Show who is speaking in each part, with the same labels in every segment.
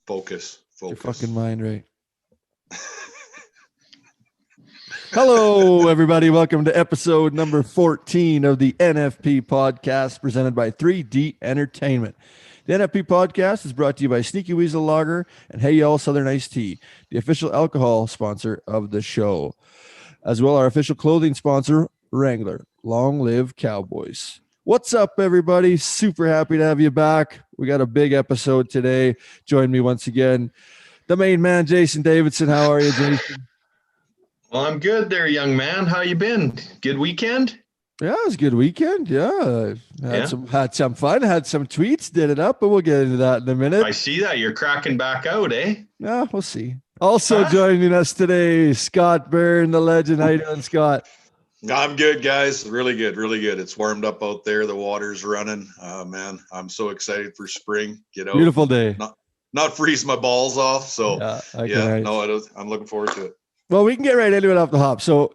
Speaker 1: Focus.
Speaker 2: Your fucking mind right. Hello, everybody. Welcome to episode number 14 of the NFP podcast presented by 3D Entertainment. The NFP podcast is brought to you by Sneaky Weasel Lager and Hey Y'all Southern Iced Tea, the official alcohol sponsor of the show. As well, our official clothing sponsor, Wrangler. Long live Cowboys. What's up, everybody? Super happy to have you back. We got a big episode today. Join me once again, the main man, Jason Davidson. How are you, Jason?
Speaker 3: Well, I'm good there, young man. How you been? Good weekend?
Speaker 2: Yeah, it was a good weekend. Yeah. Had some fun, had some tweets, did it up, but we'll get into that in a minute.
Speaker 3: I see that. You're cracking back out, eh?
Speaker 2: Yeah, we'll see. Also joining us today, Scott Byrne, the legend. How you doing, Scott?
Speaker 1: I'm good, guys. Really good, really good. It's warmed up out there. The water's running. Man, I'm so excited for spring. Get out.
Speaker 2: Beautiful day.
Speaker 1: Not freeze my balls off. So I'm looking forward to it.
Speaker 2: Well, we can get right into it off the hop. So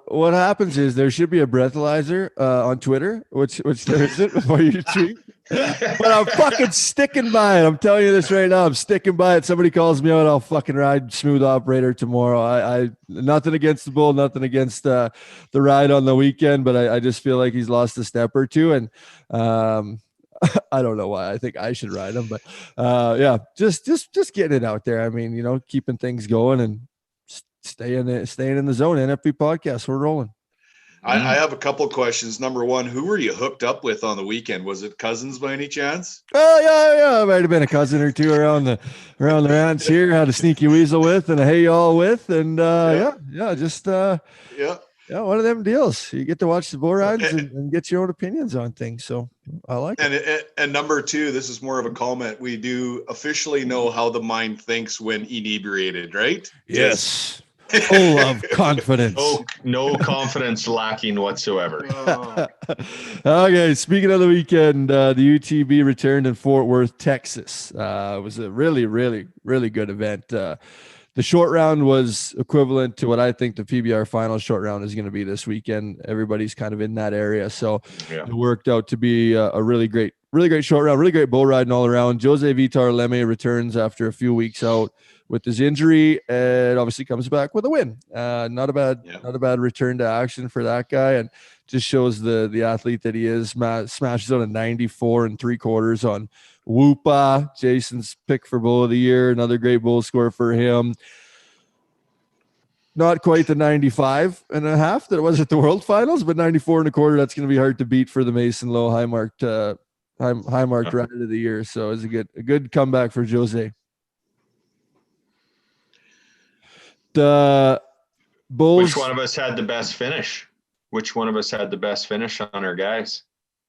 Speaker 2: what happens is there should be a breathalyzer on Twitter, which there isn't before you tweet. But I'm fucking sticking by it. I'm telling you this right now. I'm sticking by it. Somebody calls me out, I'll fucking ride smooth operator tomorrow. I nothing against the bull, nothing against the ride on the weekend, but I just feel like he's lost a step or two. And I don't know why I think I should ride him, but yeah, just getting it out there. I mean, you know, keeping things going and staying in the zone. NFP podcast, we're rolling.
Speaker 1: I have a couple of questions. Number one, who were you hooked up with on the weekend? Was it cousins by any chance?
Speaker 2: Oh yeah. Might have been a cousin or two around the ranch here. Had a Sneaky Weasel with and a Hey Y'all with, and one of them deals. You get to watch the bull rides and get your own opinions on things. So I like it.
Speaker 1: And number two, this is more of a comment. We do officially know how the mind thinks when inebriated, right?
Speaker 2: Yes. Full of confidence.
Speaker 3: No confidence lacking whatsoever.
Speaker 2: Okay, speaking of the weekend, the UTB returned in Fort Worth, Texas. It was a really, really, really good event. The short round was equivalent to what I think the PBR final short round is going to be this weekend. Everybody's kind of in that area. So It worked out to be a really great short round, really great bull riding all around. Jose Vitar Leme returns after a few weeks out with his injury, and obviously comes back with a win. Not a bad return to action for that guy, and just shows the athlete that he is. Smashes out a 94 3/4 on Whoopa, Jason's pick for bull of the year. Another great bull score for him. Not quite the 95.5 that it was at the World Finals, but 94 1/4. That's going to be hard to beat for the Mason Lowe high marked rider of the year. So it's a good comeback for Jose. The bulls.
Speaker 3: Which one of us had the best finish? On our guys?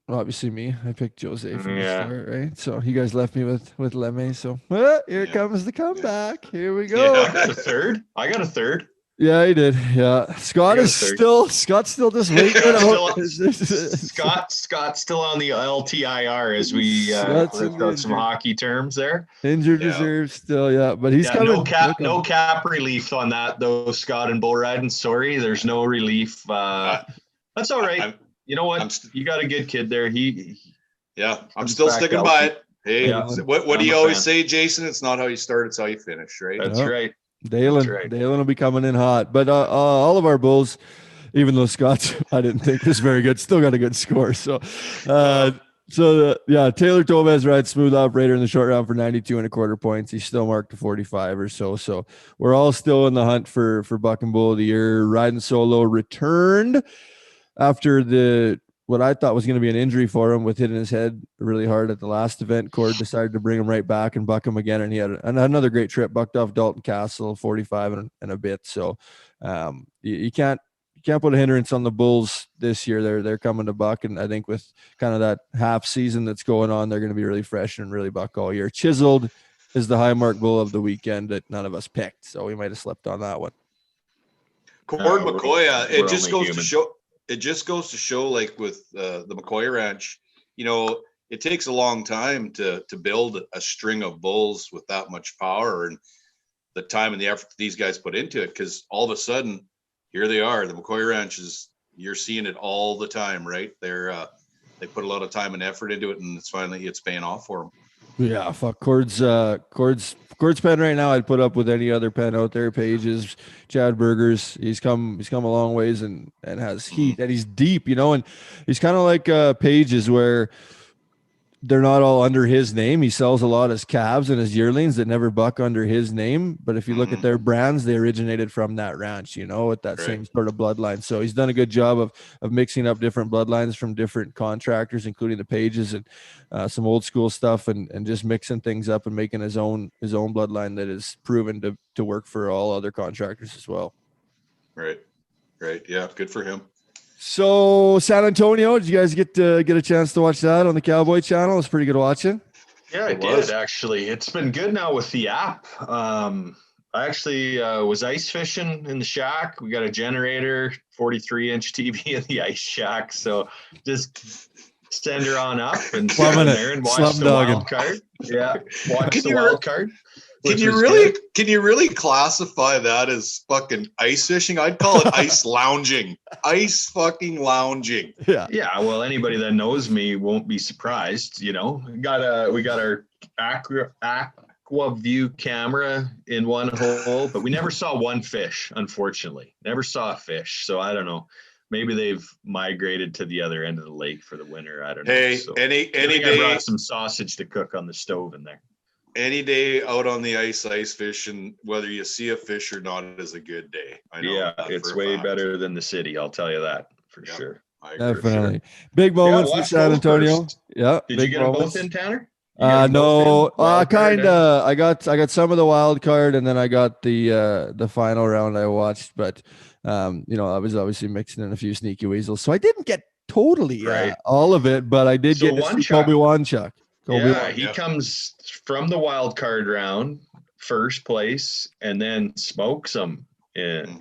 Speaker 2: Obviously me. I picked Jose from the start, right? So you guys left me with Leme. So here comes the comeback. Here we go.
Speaker 3: Yeah, I got a third.
Speaker 2: Yeah, he did. Yeah, Scott's still just waiting out.
Speaker 3: Scott's still on the LTIR as we got some hockey terms there.
Speaker 2: Injured reserve still, yeah, but he's coming.
Speaker 3: No cap relief on that though, Scott and bull riding. Sorry, there's no relief. That's all right. You know what? You got a good kid there.
Speaker 1: I'm still sticking by it. Hey, what do you always say, Jason? It's not how you start, it's how you finish, right?
Speaker 3: That's right.
Speaker 2: Dalen will be coming in hot, but all of our bulls, even though Scott's I didn't think was very good, still got a good score. So Taylor Tomez rides smooth operator in the short round for 92 1/4 points. He's still marked to 45 or so. So we're all still in the hunt for Buck and Bull of the Year. Riding solo returned after what I thought was going to be an injury for him with hitting his head really hard at the last event. Cord decided to bring him right back and buck him again. And he had another great trip, bucked off Dalton Castle, 45 and a bit. So you can't put a hindrance on the bulls this year. They're coming to buck. And I think with kind of that half season that's going on, they're going to be really fresh and really buck all year. Chiseled is the high mark bull of the weekend that none of us picked. So we might've slept on that one.
Speaker 1: Cord McCoy, it just goes to show, like with the McCoy Ranch, you know, it takes a long time to build a string of bulls with that much power and the time and the effort that these guys put into it. Because all of a sudden, here they are. The McCoy Ranch you're seeing it all the time, right? They put a lot of time and effort into it, and it's paying off for them.
Speaker 2: Yeah, fuck Cord's pen right now. I'd put up with any other pen out there. Pages, Chad Berger's. He's come a long ways and has heat, and he's deep, and he's kind of like Pages, where they're not all under his name. He sells a lot as calves and his yearlings that never buck under his name. But if you look at their brands, they originated from that ranch, with that same sort of bloodline. So he's done a good job of mixing up different bloodlines from different contractors, including the Pages and some old school stuff, and just mixing things up and making his own bloodline that is proven to work for all other contractors as well.
Speaker 1: Right. Yeah. Good for him.
Speaker 2: So San Antonio, did you guys get a chance to watch that on the Cowboy channel? It's pretty good watching.
Speaker 3: Yeah, I did actually. It's been good now with the app. I actually was ice fishing in the shack. We got a generator, 43-inch TV in the ice shack. So just send her on up and sit in there and watch the wild card. Yeah, watch the wild card.
Speaker 1: Can you really classify that as fucking ice fishing? I'd call it ice lounging. Ice fucking lounging.
Speaker 3: Yeah. Well, anybody that knows me won't be surprised. We got our Aqua View camera in one hole, but we never saw one fish. Unfortunately, never saw a fish. So I don't know. Maybe they've migrated to the other end of the lake for the winter. I don't know.
Speaker 1: Hey,
Speaker 3: so
Speaker 1: any day
Speaker 3: I brought some sausage to cook on the stove in there.
Speaker 1: Any day out on the ice fishing, whether you see a fish or not, is a good day. I know.
Speaker 3: Yeah, it's way better than the city. I'll tell you that for sure.
Speaker 2: Definitely. Big moments in San Antonio. Yeah.
Speaker 3: Did you get them both in, Tanner?
Speaker 2: No, kind of. I got some of the wild card, and then I got the final round I watched, but I was obviously mixing in a few sneaky weasels, so I didn't get totally all of it, but I did get to see Colby Wanchuk.
Speaker 3: He comes from the wild card round, first place, and then smokes them. And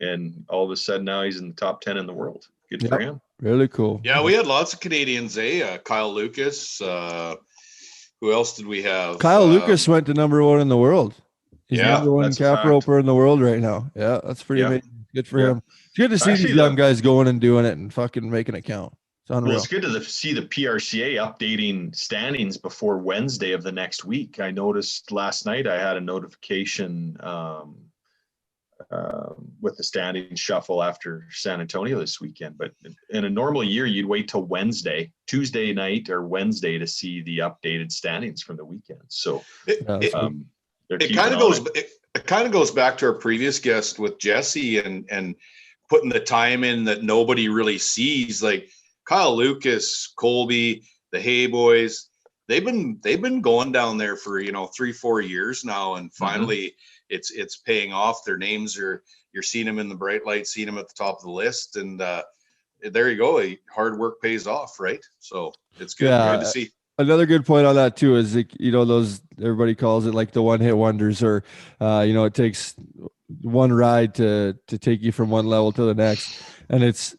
Speaker 3: and all of a sudden now he's in the top 10 in the world. Good for him.
Speaker 2: Really cool.
Speaker 1: Yeah, we had lots of Canadians, Kyle Lucas. Who else did we have?
Speaker 2: Kyle Lucas went to number 1 in the world. He's number 1 cap roper in the world right now. Yeah, that's pretty amazing. Good for him. It's good to see these young guys going and doing it and fucking making it count.
Speaker 3: Well, it's good to see the PRCA updating standings before Wednesday of the next week. I noticed last night I had a notification with the standings shuffle after San Antonio this weekend. But in a normal year, you'd wait till Tuesday night or Wednesday to see the updated standings from the weekend. So
Speaker 1: it kind of goes back to our previous guest with Jesse and putting the time in that nobody really sees, like Kyle Lucas, Colby, the Hay Boys, they've been going down there for 3-4 years now, and finally it's paying off. Their names you're seeing them in the bright light, seeing them at the top of the list, and there you go. Hard work pays off, right? So it's good. Good to see.
Speaker 2: Another good point on that too is those, everybody calls it like the one-hit wonders, or it takes one ride to take you from one level to the next, and it's.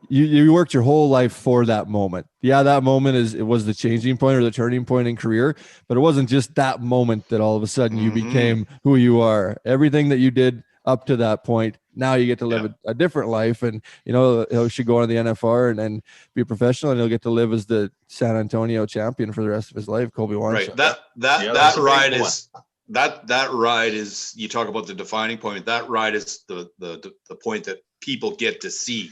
Speaker 2: You worked your whole life for that moment. Yeah, that moment was the changing point or the turning point in career, but it wasn't just that moment that all of a sudden you became who you are. Everything that you did up to that point, now you get to live a different life, and he should go on to the NFR and be a professional, and he'll get to live as the San Antonio champion for the rest of his life. Colby Wanchuk.
Speaker 1: Right. That ride is that ride is, you talk about the defining point. That ride is the point that people get to see.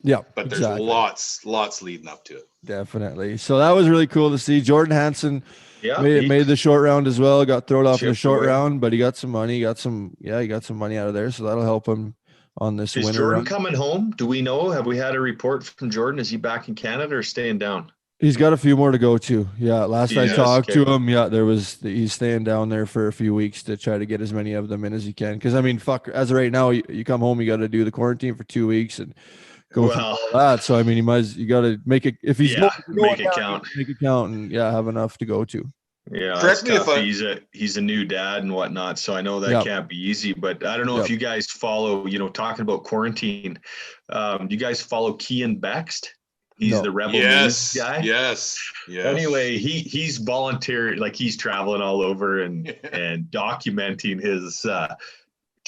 Speaker 2: Yeah,
Speaker 1: but there's lots leading up to it.
Speaker 2: Definitely. So that was really cool to see. Jordan Hansen made the short round as well. Got thrown off in the short round, but he got some money. He got some money out of there, so that'll help him on this winter.
Speaker 3: Is Jordan coming home? Do we know? Have we had a report from Jordan? Is he back in Canada or staying down?
Speaker 2: He's got a few more to go to. Yeah, last I talked to him, he's staying down there for a few weeks to try to get as many of them in as he can. Because as of right now, you come home, you got to do the quarantine for 2 weeks and go through all that. So you got to make it, if he's
Speaker 3: make it count,
Speaker 2: and have enough to go to.
Speaker 3: Yeah, correct me if he's a new dad and whatnot, so I know that can't be easy. But I don't know if you guys follow, talking about quarantine. Do you guys follow Kean Bext? He's the Rebel News guy.
Speaker 1: Yes.
Speaker 3: Anyway, he's volunteer, like he's traveling all over and documenting his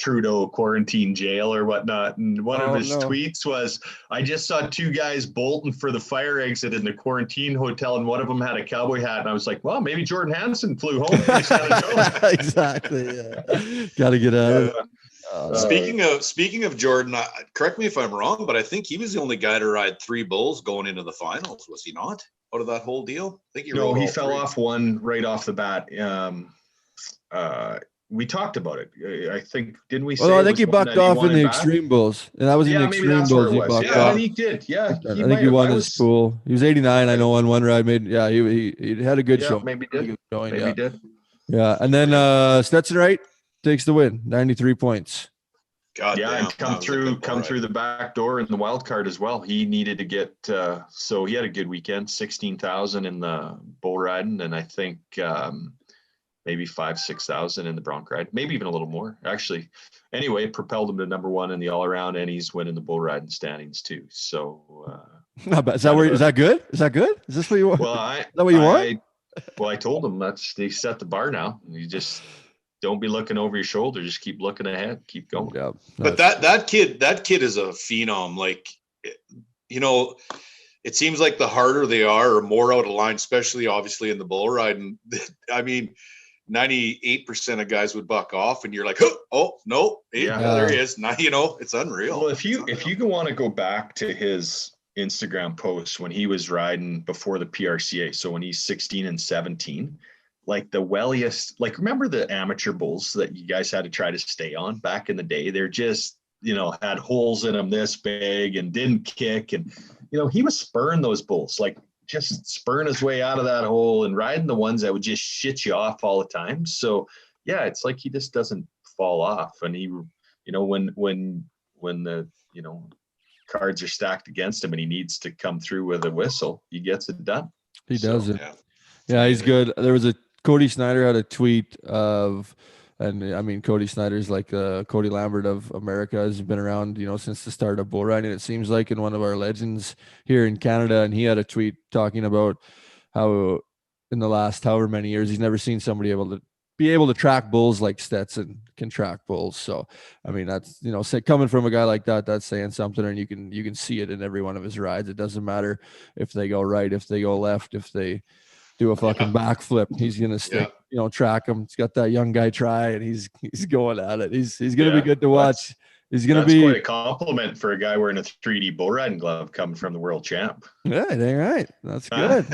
Speaker 3: Trudeau quarantine jail or whatnot. And one of his
Speaker 2: no.
Speaker 3: tweets was, I just saw two guys bolting for the fire exit in the quarantine hotel, and one of them had a cowboy hat. And I was like, well, maybe Jordan Hansen flew home.
Speaker 2: Exactly. Yeah. Got to get out of it.
Speaker 1: Speaking of Jordan, correct me if I'm wrong, but I think he was the only guy to ride 3 bulls going into the finals. Was he not? Out of that whole deal? I think
Speaker 3: he fell off one right off the bat. We talked about it. I think, didn't we say?
Speaker 2: Well, I think he bucked off in the Extreme Bulls. And that was in the Extreme Bulls. He bucked off.
Speaker 3: He did. Yeah.
Speaker 2: I think he won his pool. He was 89, I know, on one ride. He had a good show.
Speaker 3: Maybe did.
Speaker 2: Maybe did. Yeah. And then Stetson Wright takes the win, 93 points.
Speaker 3: And come through the back door in the wild card as well. He needed to get so he had a good weekend, 16,000 in the bull riding, and I think maybe 5,000-6,000 in the bronc ride, maybe even a little more actually. Anyway, it propelled him to number 1 in the all around, and he's winning the bull riding standings too. So
Speaker 2: not bad. Is that good? Is that good? Is this what you want?
Speaker 3: Well,
Speaker 2: is that what you want?
Speaker 3: I told him they set the bar now. You just don't be looking over your shoulder. Just keep looking ahead. Keep going.
Speaker 2: Yeah,
Speaker 1: but that kid is a phenom. Like, it seems like the harder they are or more out of line, especially obviously in the bull ride. And I mean, 98% of guys would buck off, and you're like, oh no, there he is. Now it's unreal.
Speaker 3: Well, if you want to go back to his Instagram posts when he was riding before the PRCA, so when he's 16 and 17. Like the welliest, like remember the amateur bulls that you guys had to try to stay on back in the day? They're just, had holes in them this big and didn't kick. And, he was spurring those bulls, like just spurring his way out of that hole and riding the ones that would just shit you off all the time. So yeah, it's like he just doesn't fall off. And he, when the, cards are stacked against him and he needs to come through with a whistle, he gets it done.
Speaker 2: He does it. Yeah, he's good. There was Cody Snyder had a tweet of, and I mean, Cody Snyder's like Cody Lambert of America, has been around, since the start of bull riding, it seems like, and one of our legends here in Canada. And he had a tweet talking about how in the last however many years, he's never seen somebody able to track bulls like Stetson can track bulls. So, I mean, that's, coming from a guy like that, that's saying something, and you can see it in every one of his rides. It doesn't matter if they go right, if they go left, if they do a fucking backflip, he's gonna stick, track him. He's got that young guy try, and he's going at it. He's gonna be good to watch. He's gonna be
Speaker 3: quite a compliment for a guy wearing a 3D bull riding glove coming from the world champ.
Speaker 2: Yeah, dang right. That's good.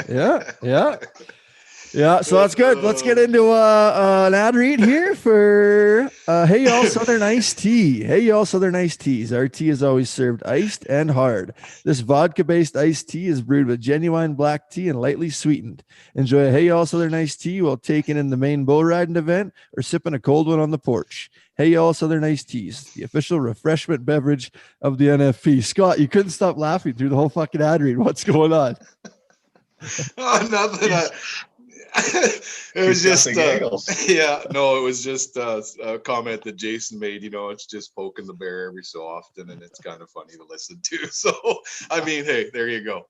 Speaker 2: Yeah, so that's good. Let's get into an ad read here for Hey Y'all Southern Iced Tea. Hey Y'all Southern Iced Teas. Our tea is always served iced and hard. This vodka-based iced tea is brewed with genuine black tea and lightly sweetened. Enjoy a Hey Y'all Southern Iced Tea while taking in the main bull riding event or sipping a cold one on the porch. Hey Y'all Southern Iced Teas, the official refreshment beverage of the NFP. Scott, you couldn't stop laughing through the whole fucking ad read. What's going on?
Speaker 1: Nothing. It was just it was just a comment that Jason made. It's just poking the bear every so often, and it's kind of funny to listen to. So I mean, hey, there you go.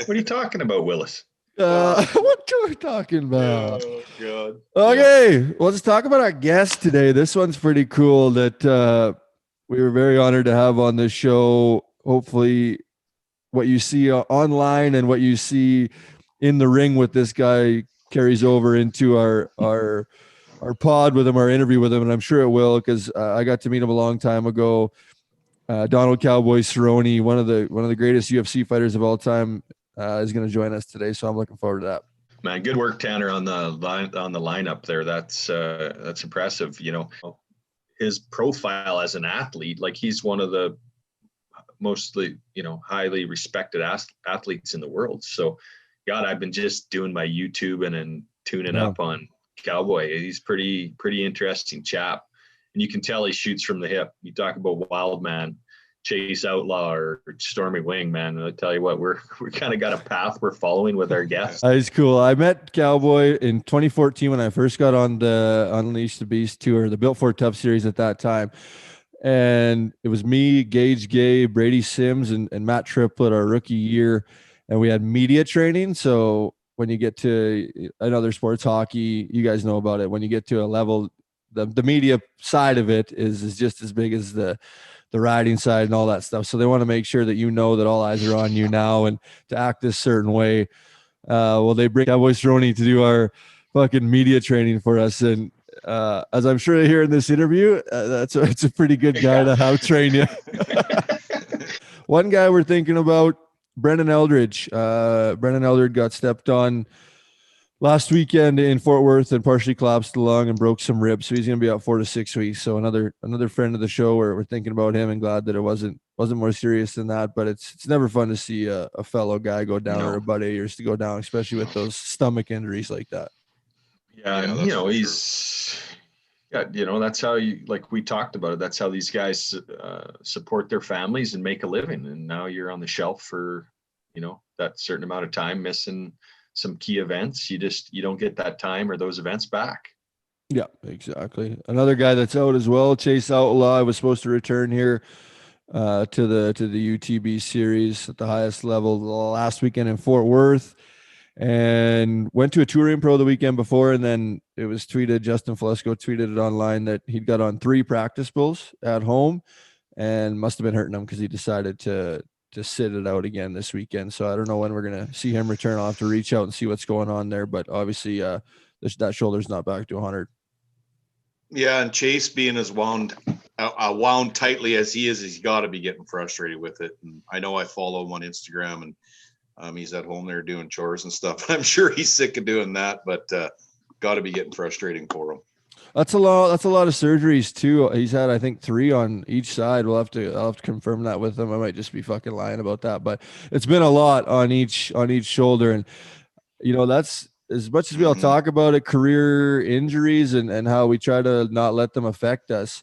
Speaker 3: What are you talking about, Willis?
Speaker 2: What are we talking about?
Speaker 1: Oh God.
Speaker 2: Okay, well, let's talk about our guest today. This one's pretty cool that we were very honored to have on this show. Hopefully what you see online and what you see in the ring with this guy carries over into our pod with him, our interview with him, and I'm sure it will, because I got to meet him a long time ago. Donald Cowboy Cerrone, one of the greatest UFC fighters of all time, is going to join us today, so I'm looking forward to that.
Speaker 3: Man, good work, Tanner, on the lineup there. That's impressive. His profile as an athlete, like he's one of the mostly highly respected athletes in the world. So God, I've been just doing my YouTube and tuning up on Cowboy. He's pretty interesting chap. And you can tell he shoots from the hip. You talk about Wild Man, Chase Outlaw, or Stormy Wing, man. And I tell you what, we're kind of got a path we're following with our guests.
Speaker 2: That's cool. I met Cowboy in 2014 when I first got on the Unleash the Beast tour, the Built for Tough series at that time. And it was me, Gage Gay, Brady Sims, and Matt Triplett our rookie year. And we had media training. So when you get to another sports, hockey, you guys know about it. When you get to a level the media side of it is just as big as the riding side and all that stuff. So they want to make sure that you know that all eyes are on you now and to act this certain way. Well, they bring Cowboy Cerrone to do our fucking media training for us. And as I'm sure you hear in this interview, it's a pretty good guy to have train you. One guy we're thinking about, Brendan Eldridge. Brendan Eldridge got stepped on last weekend in Fort Worth and partially collapsed the lung and broke some ribs. So he's going to be out 4 to 6 weeks. So another friend of the show where we're thinking about him and glad that it wasn't more serious than that. But it's never fun to see a fellow guy go down or a buddy of yours to go down, especially with those stomach injuries like that.
Speaker 3: Yeah, and he's that's how like we talked about it. That's how these guys support their families and make a living. And now you're on the shelf for, that certain amount of time, missing some key events. You don't get that time or those events back.
Speaker 2: Yeah, exactly. Another guy that's out as well, Chase Outlaw, was supposed to return here to the UTB series at the highest level last weekend in Fort Worth, and went to a touring pro the weekend before, and then it was tweeted, Justin Flesko tweeted it online that he'd got on 3 practice bulls at home and must have been hurting him because he decided to sit it out again this weekend. So I don't know when we're going to see him return. I'll have to reach out and see what's going on there, but obviously that shoulder's not back to 100. Yeah,
Speaker 1: and Chase being as wound tightly as he is, he's got to be getting frustrated with it. And I know I follow him on Instagram, and he's at home there doing chores and stuff. I'm sure he's sick of doing that, but got to be getting frustrating for him.
Speaker 2: That's a lot of surgeries too. He's had, I think, 3 on each side. I'll have to confirm that with him. I might just be fucking lying about that, but it's been a lot on each shoulder. And that's, as much as we all talk about it, career injuries and how we try to not let them affect us.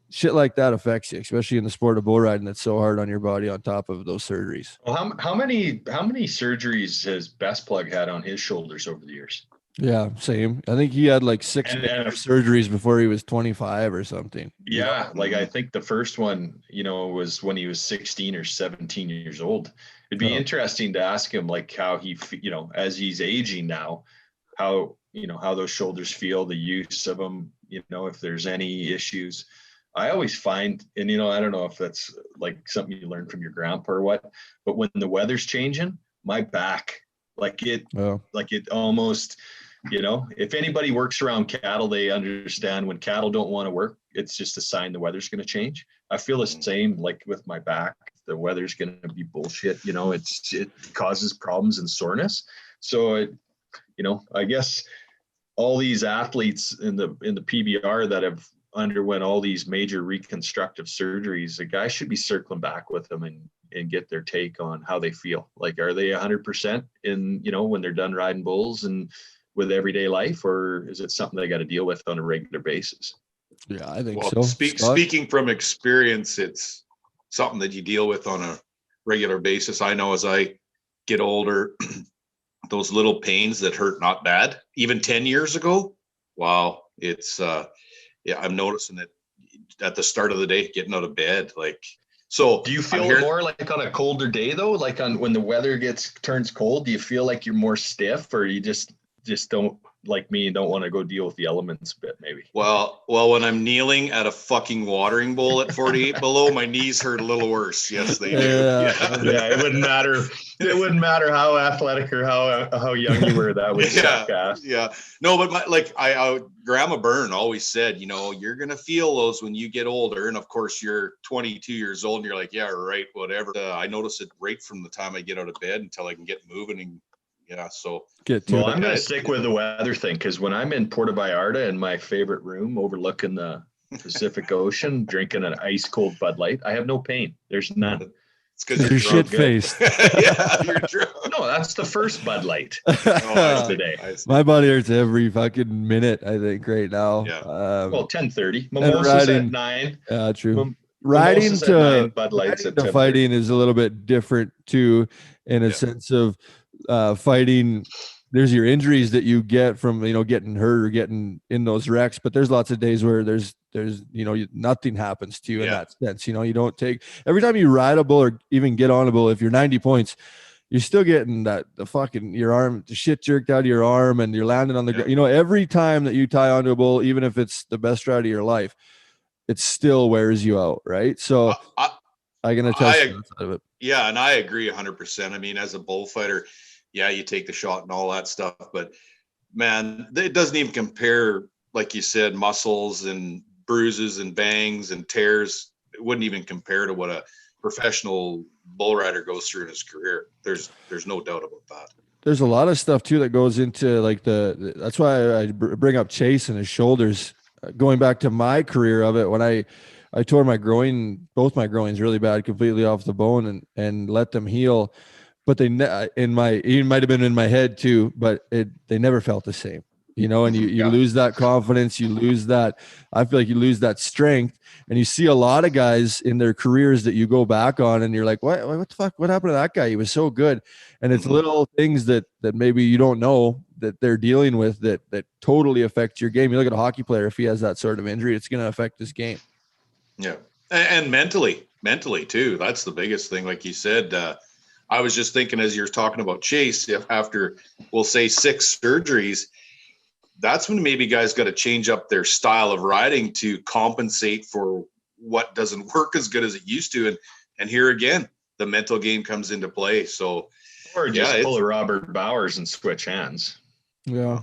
Speaker 2: Shit like that affects you, especially in the sport of bull riding. That's so hard on your body on top of those surgeries.
Speaker 3: Well, how many surgeries has Best Plug had on his shoulders over the years?
Speaker 2: Yeah, same. I think he had like 6 surgeries before he was 25 or something.
Speaker 3: Yeah, like I think the first one, was when he was 16 or 17 years old. It'd be interesting to ask him like how he, as he's aging now, how those shoulders feel, the use of them, if there's any issues. I always find, and I don't know if that's like something you learned from your grandpa or what, but when the weather's changing, my back, like it almost, if anybody works around cattle, they understand when cattle don't want to work, it's just a sign the weather's going to change. I feel the same, like with my back, the weather's going to be bullshit. It causes problems and soreness. So I guess all these athletes in the PBR that have underwent all these major reconstructive surgeries, a guy should be circling back with them and get their take on how they feel. Like, are they 100% in, when they're done riding bulls and with everyday life, or is it something they got to deal with on a regular basis?
Speaker 2: Yeah, I think so.
Speaker 1: Speaking from experience, it's something that you deal with on a regular basis. I know as I get older, those little pains that hurt not bad, even 10 years ago. Wow. It's, I'm noticing it at the start of the day, getting out of bed. Like, so
Speaker 3: do you feel more like on a colder day though? Like when the weather turns cold, do you feel like you're more stiff, or you just don't, like me, don't want to go deal with the elements a bit maybe?
Speaker 1: Well, when I'm kneeling at a fucking watering bowl at 48 below, my knees hurt a little worse. Yes, they do.
Speaker 3: Yeah. It wouldn't matter. It wouldn't matter how athletic or how young you were. That would suck ass.
Speaker 1: Yeah. No, but Grandma Byrne always said, you're going to feel those when you get older. And of course you're 22 years old and you're like, yeah, right, whatever. I notice it right from the time I get out of bed until I can get moving. And so
Speaker 3: I'm going to stick with the weather thing, because when I'm in Puerto Vallarta in my favorite room overlooking the Pacific Ocean, drinking an ice cold Bud Light, I have no pain. There's none.
Speaker 1: It's because
Speaker 2: you're shit faced.
Speaker 1: Yeah, you're drunk.
Speaker 3: No, that's the first Bud Light today.
Speaker 2: My body hurts every fucking minute, I think, right now.
Speaker 1: Yeah.
Speaker 3: 10:30. Mimosas at 9.
Speaker 2: Yeah, true. Riding to
Speaker 3: Bud Lights at
Speaker 2: fighting is a little bit different too, in a sense of fighting. There's your injuries that you get from getting hurt or getting in those wrecks, but there's lots of days where there's nothing happens to you in that sense. You don't take, every time you ride a bull or even get on a bull, if you're 90 points, you're still getting the fucking, your arm, the shit jerked out of your arm, and you're landing on the ground. You know, every time that you tie onto a bull, even if it's the best ride of your life, it still wears you out, right? So I can attest to that side of it.
Speaker 1: Yeah, and I agree 100%. I mean, as a bullfighter, yeah, you take the shot and all that stuff, but man, it doesn't even compare, like you said, muscles and bruises and bangs and tears. It wouldn't even compare to what a professional bull rider goes through in his career. There's no doubt about that.
Speaker 2: There's a lot of stuff too that goes into like that's why I bring up Chase and his shoulders. Going back to my career of it, when I tore my groin, both my groins really bad, completely off the bone, and let them heal. But it might have been in my head too, but they never felt the same, you know, and you lose that confidence, you lose that, I feel like you lose that strength. And you see a lot of guys in their careers that you go back on and you're like, what the fuck, what happened to that guy? He was so good. And it's little things that maybe you don't know that they're dealing with that totally affect your game. You look at a hockey player, if he has that sort of injury, it's going to affect his game.
Speaker 1: Yeah. And mentally too. That's the biggest thing. Like you said, I was just thinking as you're talking about Chase, if after, we'll say 6 surgeries, that's when maybe guys got to change up their style of riding to compensate for what doesn't work as good as it used to. And here again, the mental game comes into play. So,
Speaker 3: or just pull a Robert Bowers and switch hands.
Speaker 2: Yeah.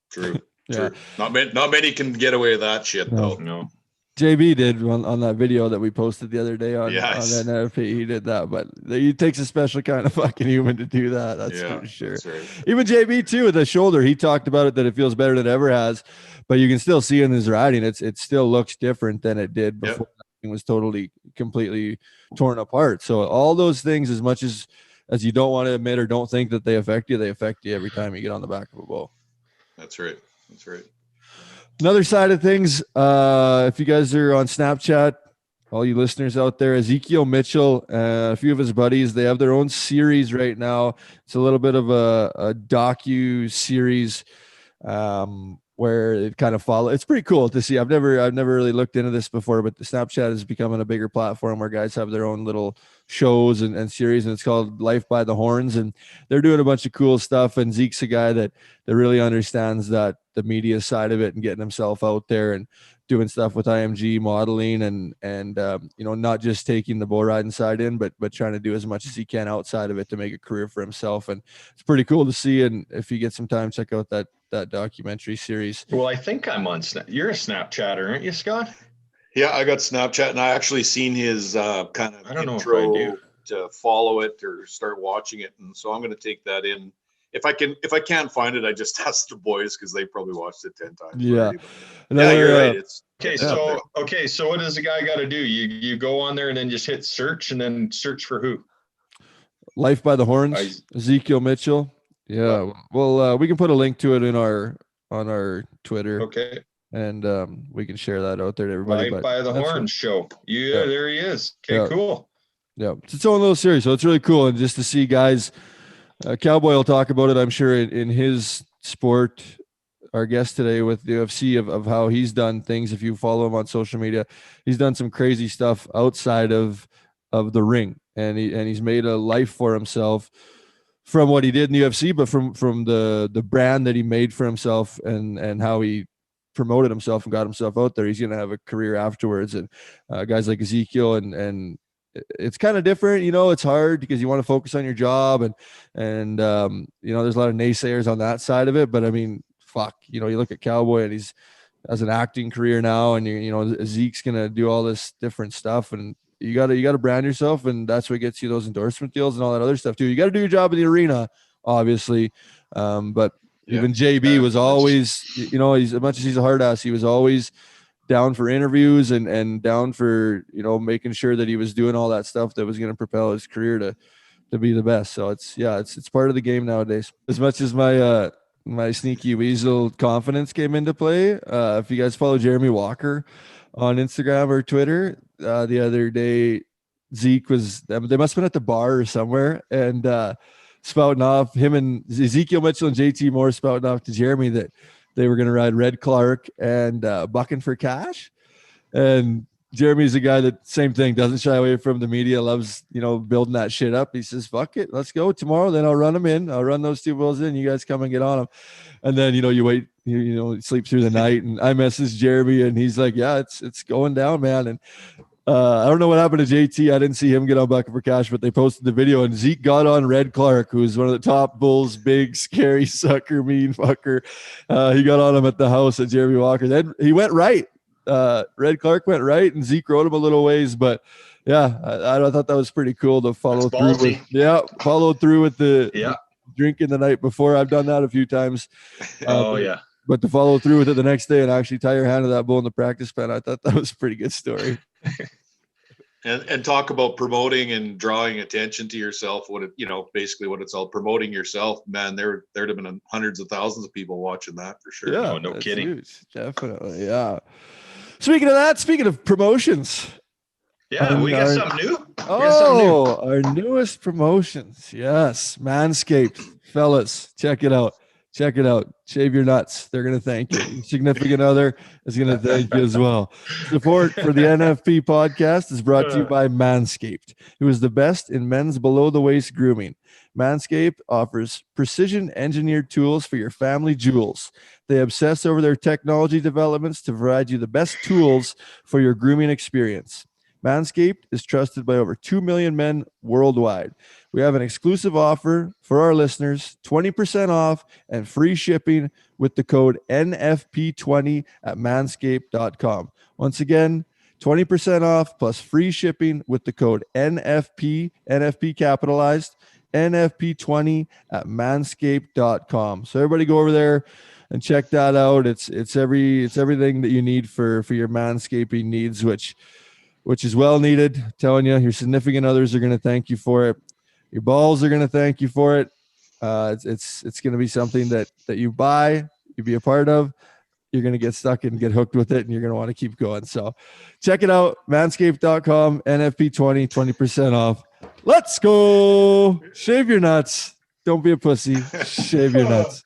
Speaker 1: True.
Speaker 2: Yeah.
Speaker 1: True. Not many can get away with that shit though.
Speaker 3: No.
Speaker 2: JB did on that video that we posted the other day on NFP. He did that, but it takes a special kind of fucking human to do that. That's for sure. That's right. Even JB too, with the shoulder, he talked about it, that it feels better than it ever has, but you can still see in his riding, it still looks different than it did before. It was totally, completely torn apart. So all those things, as much as you don't want to admit or don't think that they affect you every time you get on the back of a bull.
Speaker 1: That's right. That's right.
Speaker 2: Another side of things, if you guys are on Snapchat, all you listeners out there, Ezekiel Mitchell, a few of his buddies, they have their own series right now. It's a little bit of a docu series where it kind of follows. It's pretty cool to see. I've never really looked into this before, but the Snapchat is becoming a bigger platform where guys have their own little shows and series, and it's called Life by the Horns, and they're doing a bunch of cool stuff. And Zeke's a guy that really understands that the media side of it and getting himself out there and doing stuff with IMG modeling and you know, not just taking the bull riding side in, but trying to do as much as he can outside of it to make a career for himself. And it's pretty cool to see. And if you get some time, check out that documentary series.
Speaker 3: Well, I think I'm on you're a Snapchatter, aren't you, Scott?
Speaker 1: Yeah, I got Snapchat, and I actually seen his kind of intro to follow it or start watching it, and so I'm going to take that in. If I can't find it, I just ask the boys because they probably watched it 10 times.
Speaker 2: Yeah,
Speaker 1: yeah, you're right. It's
Speaker 3: so what does the guy got to do? You go on there and then just hit search, and then search for who?
Speaker 2: Life by the Horns, Ezekiel Mitchell. Yeah, well, we can put a link to it on our Twitter.
Speaker 3: Okay.
Speaker 2: And we can share that out there to everybody.
Speaker 3: Life by the Horns show. Yeah, there he is. Okay, cool.
Speaker 2: Yeah, it's its own little series, so it's really cool. And just to see guys, Cowboy will talk about it, I'm sure, in his sport. Our guest today with the UFC of how he's done things. If you follow him on social media, he's done some crazy stuff outside of the ring, and he's made a life for himself from what he did in the UFC, but from the brand that he made for himself and how he promoted himself and got himself out there. He's going to have a career afterwards. And guys like Ezekiel and it's kind of different, you know, it's hard because you want to focus on your job and you know, there's a lot of naysayers on that side of it, but I mean, fuck, you know, you look at Cowboy and he's has an acting career now, and you know, Zeke's going to do all this different stuff, and you got to brand yourself, and that's what gets you those endorsement deals and all that other stuff too. You got to do your job in the arena, obviously. But even JB was always, you know, as much as he's a hard ass, he was always down for interviews and down for, you know, making sure that he was doing all that stuff that was going to propel his career to be the best. So it's part of the game nowadays. As much as my sneaky weasel confidence came into play. If you guys follow Jeremy Walker on Instagram or Twitter, the other day, Zeke they must have been at the bar or somewhere, and spouting off, him and Ezekiel Mitchell and JT Moore spouting off to Jeremy that they were going to ride Red Clark and Bucking for Cash. And Jeremy's a guy that same thing, doesn't shy away from the media, loves, building that shit up. He says, fuck it, let's go tomorrow. Then I'll run them in. I'll run those two bulls in. You guys come and get on them. And then, you wait, you sleep through the night, and I message Jeremy and he's like, yeah, it's going down, man. And I don't know what happened to JT. I didn't see him get on Bucket for Cash, but they posted the video and Zeke got on Red Clark, who's one of the top bulls, big, scary sucker, mean fucker. He got on him at the house at Jeremy Walker. Then he went right. Red Clark went right and Zeke rode him a little ways, but yeah, I thought that was pretty cool to follow through with. Followed through with the drinking the night before. I've done that a few times. But to follow through with it the next day and actually tie your hand to that bull in the practice pen, I thought that was a pretty good story.
Speaker 1: And talk about promoting and drawing attention to yourself. Basically what it's all promoting yourself, man. There'd have been hundreds of thousands of people watching that for sure.
Speaker 2: Yeah,
Speaker 3: no kidding.
Speaker 2: Huge. Definitely. Yeah. Speaking of promotions.
Speaker 3: Yeah, we got something new.
Speaker 2: Our newest promotions. Yes. Manscaped. Fellas, check it out. Shave your nuts. They're going to thank you. Your significant other is going to thank you as well. Support for the NFP podcast is brought to you by Manscaped, who is the best in men's below-the-waist grooming. Manscaped offers precision-engineered tools for your family jewels. They obsess over their technology developments to provide you the best tools for your grooming experience. Manscaped is trusted by over 2 million men worldwide. We have an exclusive offer for our listeners, 20% off and free shipping with the code NFP20 at manscaped.com. Once again, 20% off plus free shipping with the code NFP capitalized, NFP20 at manscaped.com. So everybody go over there and check that out. It's everything that you need for your manscaping needs, which is well needed. I'm telling you, your significant others are going to thank you for it. Your balls are going to thank you for it. It's going to be something that you buy, you be a part of. You're going to get stuck and get hooked with it, and you're going to want to keep going. So check it out, manscaped.com, NFP20, 20% off. Let's go. Shave your nuts. Don't be a pussy. Shave your nuts.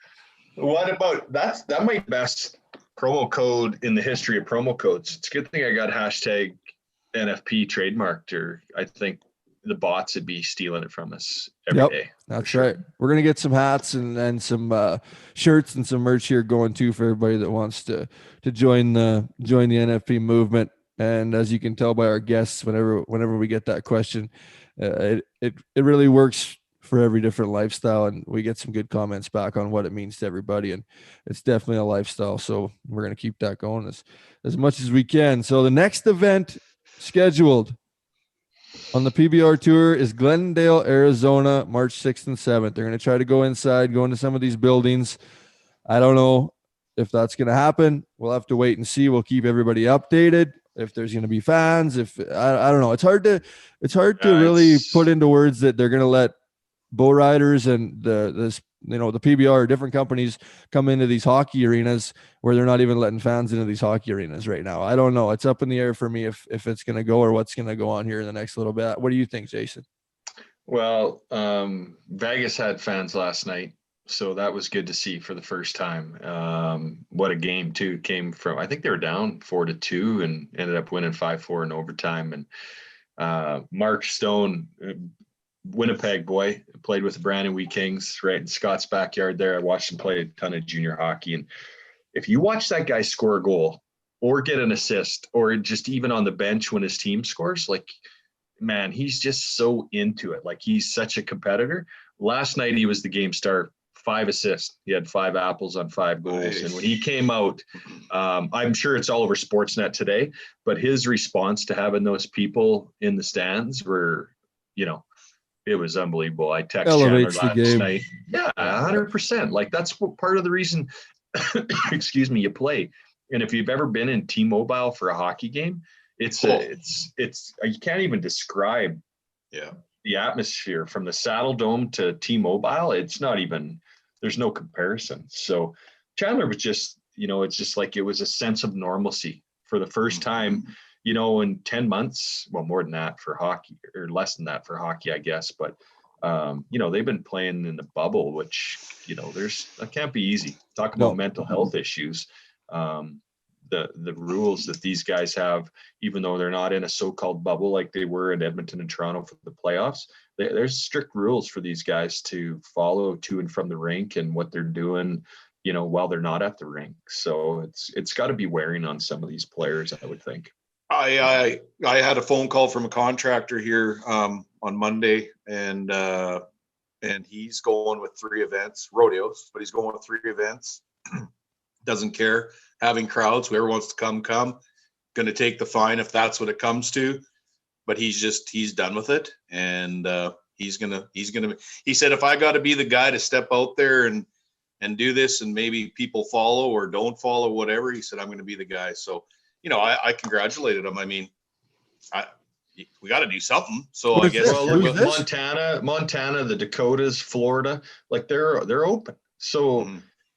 Speaker 3: What about that might be the best promo code in the history of promo codes. It's a good thing I got hashtag NFP trademarked, or I think the bots would be stealing it from us every day.
Speaker 2: That's sure. Right. We're going to get some hats and some shirts and some merch here going too for everybody that wants to join the NFP movement. And as you can tell by our guests, whenever we get that question, it really works for every different lifestyle, and we get some good comments back on what it means to everybody, and it's definitely a lifestyle. So we're going to keep that going as much as we can. So the next event scheduled on the PBR tour is Glendale, Arizona, March 6th and 7th. They're going to try to go inside, go into some of these buildings. I don't know if that's going to happen. We'll have to wait and see. We'll keep everybody updated. If there's going to be fans, I don't know. It's hard to really put into words that they're going to let bull riders and the PBR, different companies come into these hockey arenas where they're not even letting fans into these hockey arenas right now. I don't know. It's up in the air for me if it's going to go or what's going to go on here in the next little bit. What do you think, Jason?
Speaker 3: Well, Vegas had fans last night, so that was good to see for the first time. What a game too came from. I think they were down 4-2 and ended up winning 5-4 in overtime. And Mark Stone, Winnipeg boy, played with the Brandon Wheat Kings right in Scott's backyard there. I watched him play a ton of junior hockey. And if you watch that guy score a goal or get an assist or just even on the bench when his team scores, like, man, he's just so into it. Like, he's such a competitor. Last night, he was the game star, 5 assists. He had 5 apples on 5 goals. Nice. And when he came out, I'm sure it's all over Sportsnet today, but his response to having those people in the stands were, it was unbelievable. I texted Chandler last night. Yeah, 100%. Like, that's part of the reason, excuse me, you play. And if you've ever been in T-Mobile for a hockey game, it's you can't even describe the atmosphere from the Saddle Dome to T-Mobile. It's not even, there's no comparison. So Chandler was just, it's just like, it was a sense of normalcy for the first time, in 10 months, well, more than that for hockey, or less than that for hockey, I guess. But, they've been playing in the bubble, which, that can't be easy. Talk about mental health issues. the rules that these guys have, even though they're not in a so-called bubble like they were in Edmonton and Toronto for the playoffs. There's strict rules for these guys to follow to and from the rink and what they're doing, while they're not at the rink. So it's got to be wearing on some of these players, I would think.
Speaker 1: I had a phone call from a contractor here on Monday, and he's going with 3 events, rodeos, but he's going with 3 events. Doesn't care having crowds. Whoever wants to come. Going to take the fine if that's what it comes to. But he's done with it, and he's gonna. He said, if I got to be the guy to step out there and do this, and maybe people follow or don't follow, whatever, he said, I'm going to be the guy. So, I congratulated him. I mean, we got to do something. So I guess
Speaker 3: look at Montana, the Dakotas, Florida, like they're open. So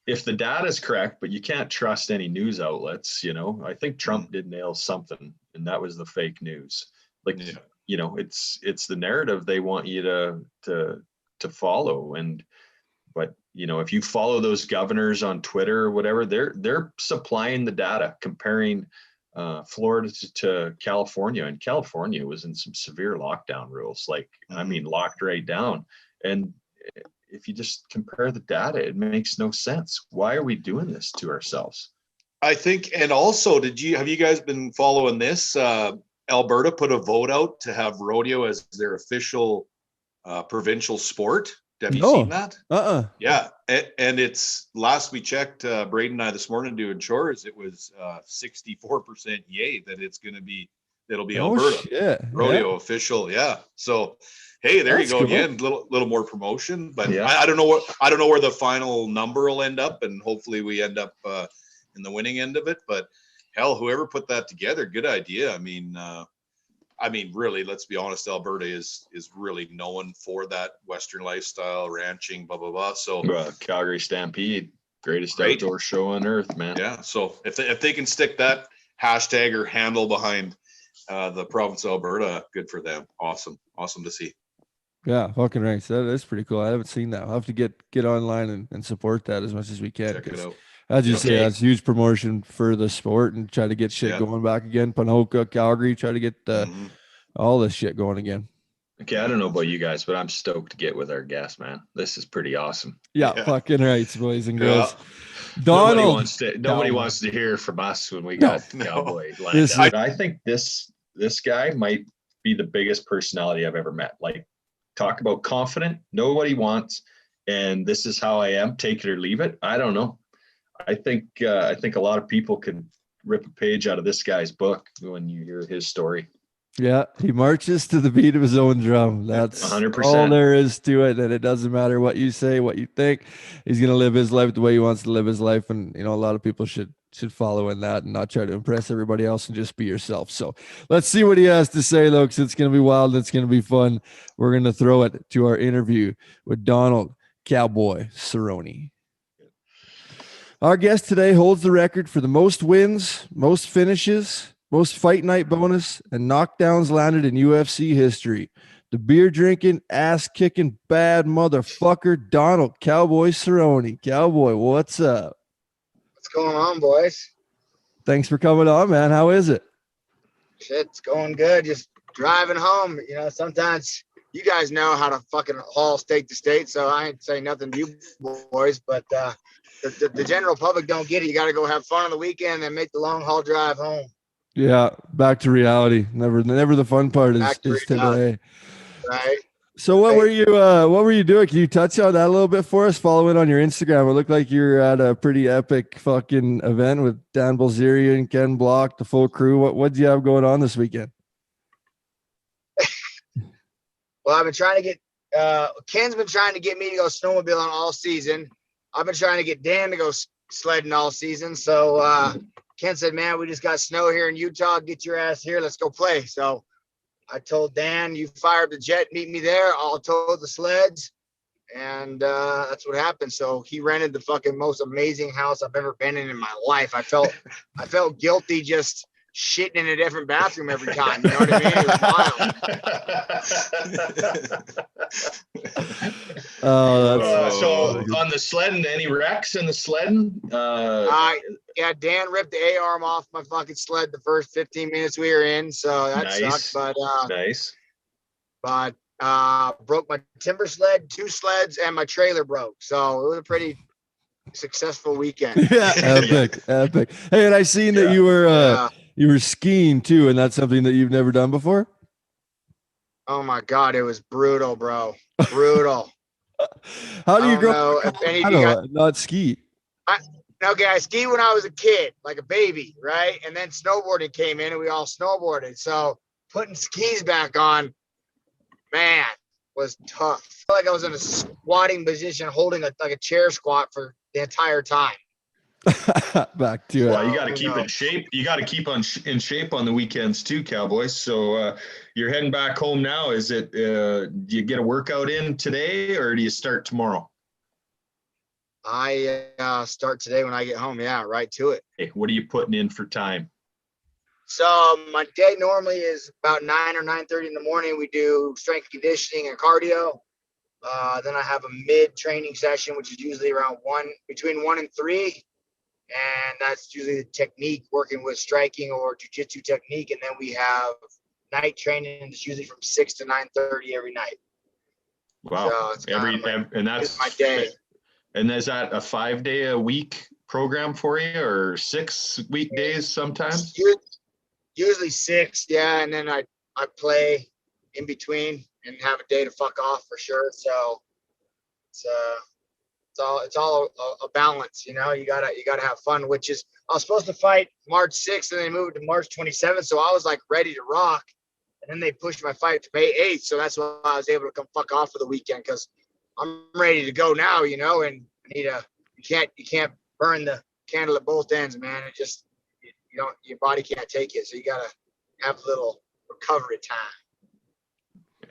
Speaker 3: if the data is correct, but you can't trust any news outlets, I think Trump did nail something, and that was the fake news. Like, it's the narrative they want you to follow. But if you follow those governors on Twitter or whatever, they're supplying the data, comparing Florida to California, and California was in some severe lockdown rules, locked right down. And if you just compare the data, it makes no sense. Why are we doing this to ourselves?
Speaker 1: I think, and also, have you guys been following this? Alberta put a vote out to have rodeo as their official provincial sport. Have you seen that? Yeah. And it's, last we checked, Braden and I this morning doing chores, it was 64% yay that it'll be Alberta rodeo official. Yeah. So, hey, there you go again. Little more promotion, but I don't know where the final number will end up, and hopefully we end up in the winning end of it. But hell, whoever put that together, good idea. I mean, really, let's be honest. Alberta is really known for that Western lifestyle, ranching, blah blah blah. So
Speaker 3: Calgary Stampede, greatest outdoor show on earth, man.
Speaker 1: Yeah. So if they can stick that hashtag or handle behind the province of Alberta, good for them. Awesome to see.
Speaker 2: Yeah, fucking right. So that's pretty cool. I haven't seen that. I'll have to get online and support that as much as we can.
Speaker 1: Check it out.
Speaker 2: As you say, that's huge promotion for the sport, and try to get shit going back again. Panoka, Calgary, try to get all this shit going again.
Speaker 3: Okay, I don't know about you guys, but I'm stoked to get with our guest, man. This is pretty awesome.
Speaker 2: Yeah. Fucking right, boys and girls.
Speaker 3: Donald, nobody wants to hear from us when we got Cowboy. I think this guy might be the biggest personality I've ever met. Like, talk about confident, know what he wants, and this is how I am. Take it or leave it. I don't know. I think a lot of people could rip a page out of this guy's book when you hear his story.
Speaker 2: Yeah, he marches to the beat of his own drum. That's
Speaker 3: 100%.
Speaker 2: All there is to it. And it doesn't matter what you say, what you think. He's going to live his life the way he wants to live his life. And, a lot of people should follow in that and not try to impress everybody else and just be yourself. So let's see what he has to say, though, because it's going to be wild. It's going to be fun. We're going to throw it to our interview with Donald Cowboy Cerrone. Our guest today holds the record for the most wins, most finishes, most fight night bonus, and knockdowns landed in UFC history. The beer drinking, ass kicking, bad motherfucker, Donald Cowboy Cerrone. Cowboy, what's up?
Speaker 4: What's going on, boys?
Speaker 2: Thanks for coming on, man. How is it?
Speaker 4: Shit's going good. Just driving home. Sometimes you guys know how to fucking haul state to state, so I ain't saying nothing to you boys, but the general public don't get it. You got to go have fun on the weekend and make the long haul drive home.
Speaker 2: Yeah, back to reality. Never the fun part is today.
Speaker 4: Right.
Speaker 2: So what were you doing? Can you touch on that a little bit for us? Following on your Instagram, it looked like you're at a pretty epic fucking event with Dan Bilzerian, Ken Block, the full crew. What do you have going on this weekend?
Speaker 4: Well, I've been trying to get Ken's been trying to get me to go snowmobiling all season. I've been trying to get Dan to go sledding all season. So Ken said, man, we just got snow here in Utah. Get your ass here. Let's go play. So I told Dan, you fire up the jet, meet me there. I'll tow the sleds. And that's what happened. So he rented the fucking most amazing house I've ever been in my life. I felt guilty just shitting in a different bathroom every time. You know what I mean? It was wild.
Speaker 2: Oh,
Speaker 3: so on the sledding, any wrecks in the sledding?
Speaker 4: Yeah, Dan ripped the A arm off my fucking sled the first 15 minutes we were in, so that sucked. But
Speaker 3: nice.
Speaker 4: But broke my timber sled, 2 sleds, and my trailer broke. So it was a pretty successful weekend.
Speaker 2: Yeah, epic. Hey, and I seen that you were skiing too, and that's something that you've never done before.
Speaker 4: Oh my God, it was brutal, bro. Brutal.
Speaker 2: How do you grow up not ski?
Speaker 4: I skied when I was a kid, like a baby, right? And then snowboarding came in and we all snowboarded. So putting skis back on, man, was tough. I felt like I was in a squatting position holding like a chair squat for the entire time.
Speaker 2: Back to
Speaker 3: well, you got to keep in shape. You got to keep in shape on the weekends too, Cowboys. So you're heading back home now. Is it? Do you get a workout in today, or do you start tomorrow?
Speaker 4: I start today when I get home. Yeah, right to it.
Speaker 3: Hey, what are you putting in for time?
Speaker 4: So my day normally is about 9 or 9:30 in the morning. We do strength conditioning and cardio. Then I have a mid-training session, which is usually around between 1 and 3. And that's usually the technique, working with striking or jiu-jitsu technique. And then we have night training, and it's usually from 6 to 9:30 every night.
Speaker 3: Wow.
Speaker 4: So
Speaker 3: and that's
Speaker 4: my day.
Speaker 3: And is that a 5-day-a-week program for you, or 6 weekdays sometimes?
Speaker 4: Usually 6, yeah. And then I play in between and have a day to fuck off for sure. So it's all a balance, you know. You gotta have fun. Which is, I was supposed to fight March 6th, and they moved to March 27th, so I was like ready to rock. And then they pushed my fight to May 8th, so that's why I was able to come fuck off for the weekend, because I'm ready to go now, you know. And you can't burn the candle at both ends, man. It just, your body can't take it, so you gotta have a little recovery time.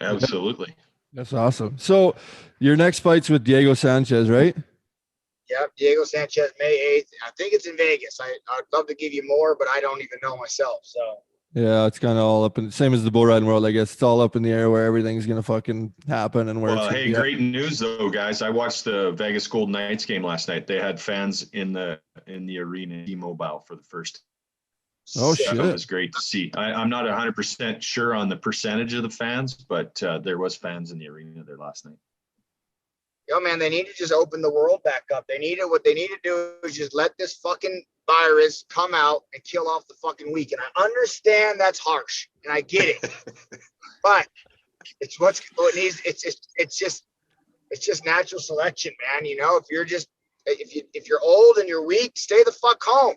Speaker 3: Absolutely.
Speaker 2: That's awesome. So your next fight's with Diego Sanchez, right?
Speaker 4: Yep, Diego Sanchez, May 8th. I think it's in Vegas. I'd love to give you more, but I don't even know myself. So
Speaker 2: yeah, it's kind of all up in, same as the bull riding world, I guess. It's all up in the air where everything's gonna fucking happen and where.
Speaker 3: Well, hey, great news though, guys. I watched the Vegas Golden Knights game last night. They had fans in the arena, T-Mobile, for the first.
Speaker 2: Oh shit!
Speaker 3: It was great to see. I'm not 100% sure on the percentage of the fans, but there was fans in the arena there last night.
Speaker 4: Yo, man, they need to just open the world back up. What they need to do is just let this fucking virus come out and kill off the fucking week. And I understand that's harsh, and I get it, but it's what it needs. It's just natural selection, man. You know, if you're old and you're weak, stay the fuck home.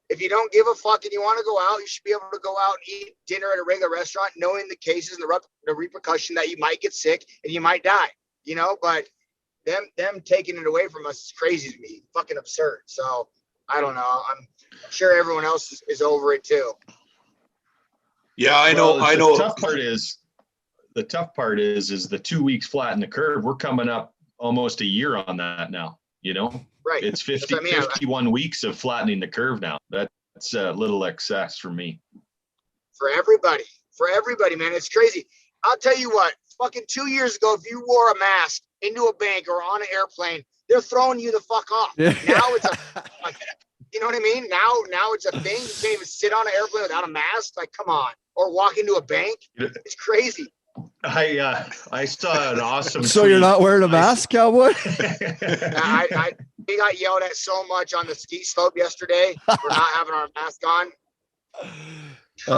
Speaker 4: If you don't give a fuck and you want to go out, you should be able to go out and eat dinner at a regular restaurant, knowing the cases and the repercussion that you might get sick and you might die, you know. But them taking it away from us is crazy to me, fucking absurd. So I don't know. I'm sure everyone else is over it too.
Speaker 1: Yeah, I know.
Speaker 3: The tough part is the 2 weeks flatten the curve. We're coming up almost a year on that now, you know.
Speaker 4: Right.
Speaker 3: It's 51 weeks of flattening the curve now. That's a little excess for me.
Speaker 4: For everybody, man. It's crazy. I'll tell you what, fucking 2 years ago, if you wore a mask into a bank or on an airplane, they're throwing you the fuck off.
Speaker 2: Yeah.
Speaker 4: Now it's you know what I mean? Now it's a thing. You can't even sit on an airplane without a mask. Like, come on. Or walk into a bank. It's crazy.
Speaker 3: I saw an awesome
Speaker 2: So
Speaker 3: tweet.
Speaker 2: You're not wearing a mask, Cowboy?
Speaker 4: We got yelled at so much on the ski slope yesterday for not having our mask on. Who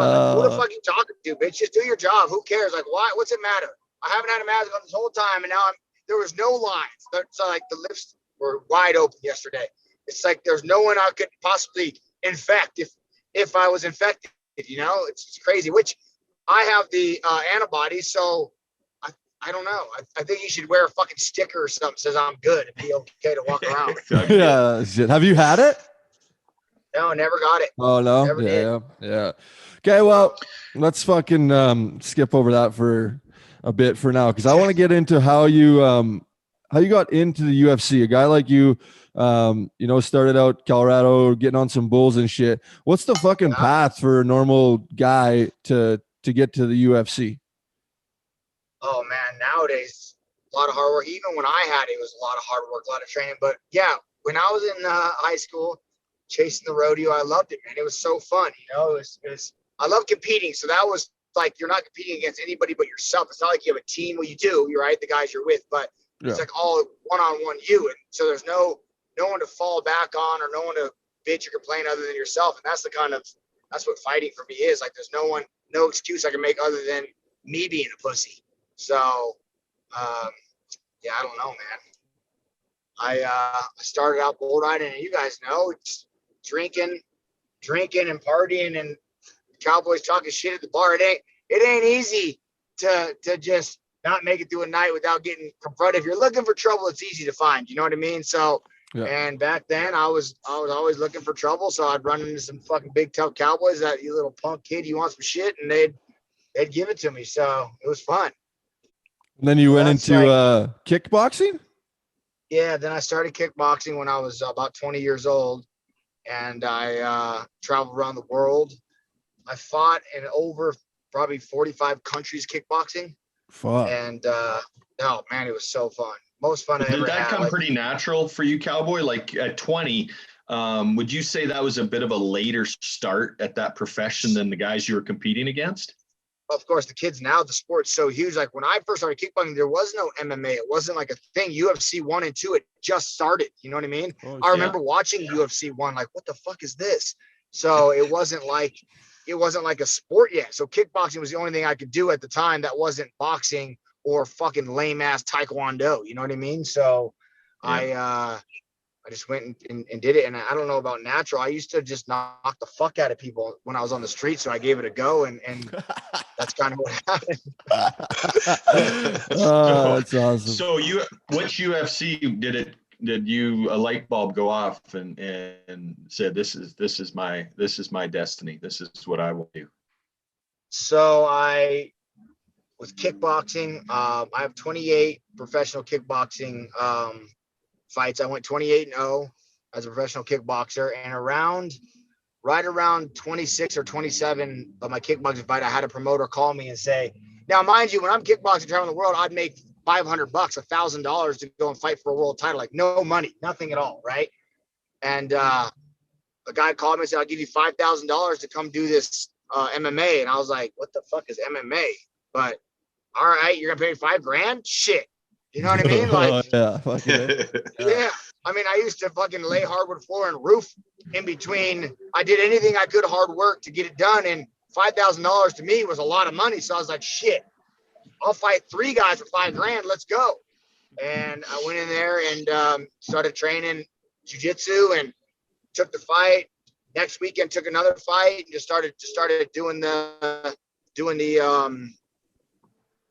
Speaker 4: the fuck you talking to, bitch? Just do your job. Who cares? Like, why? What's it matter? I haven't had a mask on this whole time, and now there was no lines. So like the lifts were wide open yesterday. It's like there's no one I could possibly infect if I was infected. You know, it's crazy. Which I have the antibodies, so I don't know. I think you should wear a fucking sticker or something that says I'm good and be okay to walk around.
Speaker 2: Yeah, shit. Have you had it?
Speaker 4: No, never got it.
Speaker 2: Oh no.
Speaker 4: Never did.
Speaker 2: Yeah. Okay, well, let's fucking skip over that for a bit for now, because I want to get into how you how you got into the UFC. A guy like you, you know, started out Colorado, getting on some bulls and shit. What's the fucking path for a normal guy to get to the UFC?
Speaker 4: Oh man, nowadays a lot of hard work. Even when I had it, it was a lot of hard work, a lot of training. But yeah, when I was in high school, chasing the rodeo, I loved it, man. It was so fun. You know, it was. I love competing, so that was like you're not competing against anybody but yourself. It's not like you have a team. Well, you do, you're right, the guys you're with, but it's like all one-on-one you, and so there's no one to fall back on or no one to bitch or complain other than yourself. And that's what fighting for me is. Like there's no excuse I can make other than me being a pussy. So yeah, I don't know, man. I started out bull riding, and you guys know, it's drinking and partying and Cowboys talking shit at the bar. It ain't easy to just not make it through a night without getting confronted. If you're looking for trouble, it's easy to find. You know what I mean? So, and back then I was always looking for trouble. So I'd run into some fucking big tough Cowboys that you little punk kid, you want some shit, and they'd give it to me. So it was fun.
Speaker 2: And then you went into kickboxing?
Speaker 4: Yeah, then I started kickboxing when I was about 20 years old, and I traveled around the world. I fought in over probably 45 countries kickboxing.
Speaker 2: Fuck.
Speaker 4: And oh man, it was so fun. Most fun I ever had.
Speaker 3: Did that come pretty natural for you, Cowboy? Like at 20, would you say that was a bit of a later start at that profession than the guys you were competing against?
Speaker 4: Of course, the kids now, the sport's so huge. Like when I first started kickboxing, there was no MMA. It wasn't like a thing. UFC 1 and 2, it just started. You know what I mean? I remember watching UFC 1, like, what the fuck is this? So it wasn't like a sport yet. So kickboxing was the only thing I could do at the time that wasn't boxing or fucking lame ass taekwondo. You know what I mean? So I just went and did it. And I don't know about natural. I used to just knock the fuck out of people when I was on the street. So I gave it a go, and that's kind of what happened.
Speaker 2: Oh, that's awesome.
Speaker 3: So which UFC did you a light bulb go off and said, this is my destiny. This is what I will do.
Speaker 4: So I was kickboxing. I have 28 professional kickboxing fights. I went 28-0 as a professional kickboxer, and right around 26 or 27 of my kickboxing fight, I had a promoter call me and say, now mind you, when I'm kickboxing traveling the world, I'd make $500, $1,000 to go and fight for a world title, like no money, nothing at all, right? And a guy called me and said, I'll give you $5,000 to come do this MMA. And I was like, what the fuck is MMA? But all right, you're gonna pay me $5,000? Shit. You know what I mean? Like, yeah. I mean, I used to fucking lay hardwood floor and roof in between. I did anything I could, hard work to get it done. And $5,000 to me was a lot of money. So I was like, shit, I'll fight 3 guys for $5,000. Let's go. And I went in there and started training jiu-jitsu and took the fight. Next weekend, took another fight and just started doing the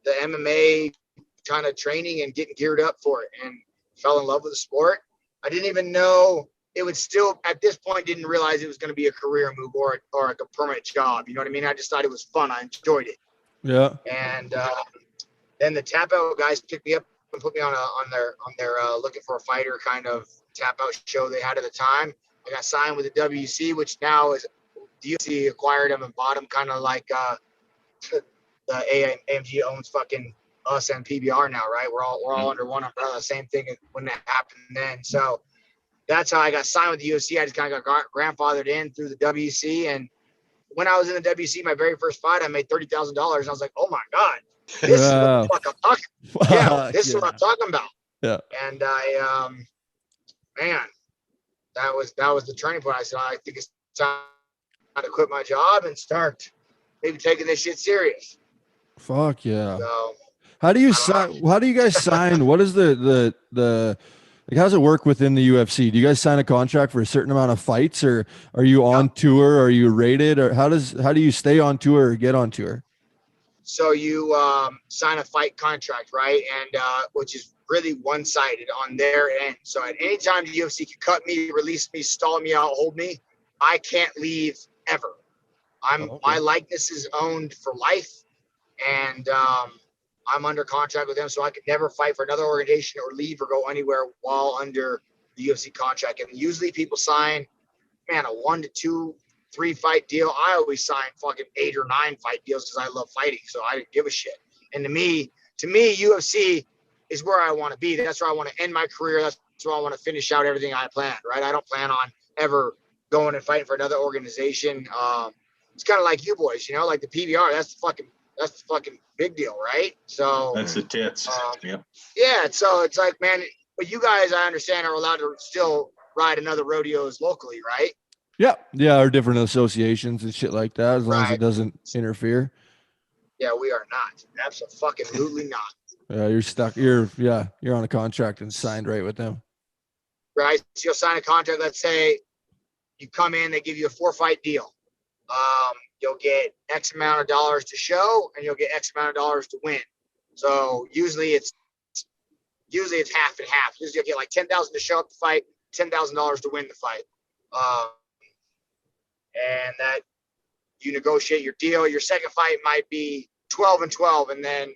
Speaker 4: MMA kind of training and getting geared up for it, and fell in love with the sport. I didn't even know it would still, at this point, didn't realize it was going to be a career move or like a permanent job. You know what I mean? I just thought it was fun. I enjoyed it. Yeah. And then the tap out guys picked me up and put me on their looking for a fighter kind of tap out show they had at the time. I got signed with the WC, which now is the UFC acquired them and bought them, kind of like the AMG owns fucking us and PBR now, right? We're all under one umbrella. Same thing when that happened then. So that's how I got signed with the UFC. I just kind of got grandfathered in through the WC. And when I was in the WC, my very first fight, I made $30,000. And I was like, oh my God, this is what the fuck I'm talking about. Yeah, this is what I'm talking about. Yeah. And I, man, that was the turning point. I said, I think it's time to quit my job and start maybe taking this shit serious.
Speaker 2: Fuck yeah. So, how do you guys sign? What is the like, how does it work within the UFC? Do you guys sign a contract for a certain amount of fights, or are you on tour? Are you rated, or how do you stay on tour or get on tour?
Speaker 4: So you sign a fight contract, right? And which is really one-sided on their end. So at any time the UFC can cut me, release me, stall me out, hold me, I can't leave ever. My likeness is owned for life, and I'm under contract with them, so I could never fight for another organization or leave or go anywhere while under the UFC contract. And usually people sign, man, a 1 to 2, 3 fight deal. I always sign fucking 8 or 9 fight deals because I love fighting, so I didn't give a shit. And to me, UFC is where I want to be. That's where I want to end my career. That's where I want to finish out everything I planned, right? I don't plan on ever going and fighting for another organization. It's kind of like you boys, like the PBR. That's the fucking big deal, right? So
Speaker 3: that's the tits. Yep.
Speaker 4: Yeah. So it's like, man, but you guys, I understand, are allowed to still ride another rodeos locally, right?
Speaker 2: Yeah. Yeah. Or different associations and shit like that, as long as
Speaker 4: Right.
Speaker 2: it doesn't interfere.
Speaker 4: Yeah, we are not. Absolutely not.
Speaker 2: You're stuck. You're on a contract and signed right with them.
Speaker 4: Right. So you'll sign a contract. Let's say you come in, they give you a 4-fight deal. You'll get X amount of dollars to show, and you'll get X amount of dollars to win. So usually it's half and half. Usually you'll get like $10,000 to show up the fight, $10,000 to win the fight. And that you negotiate your deal. Your second fight might be 12-12, and then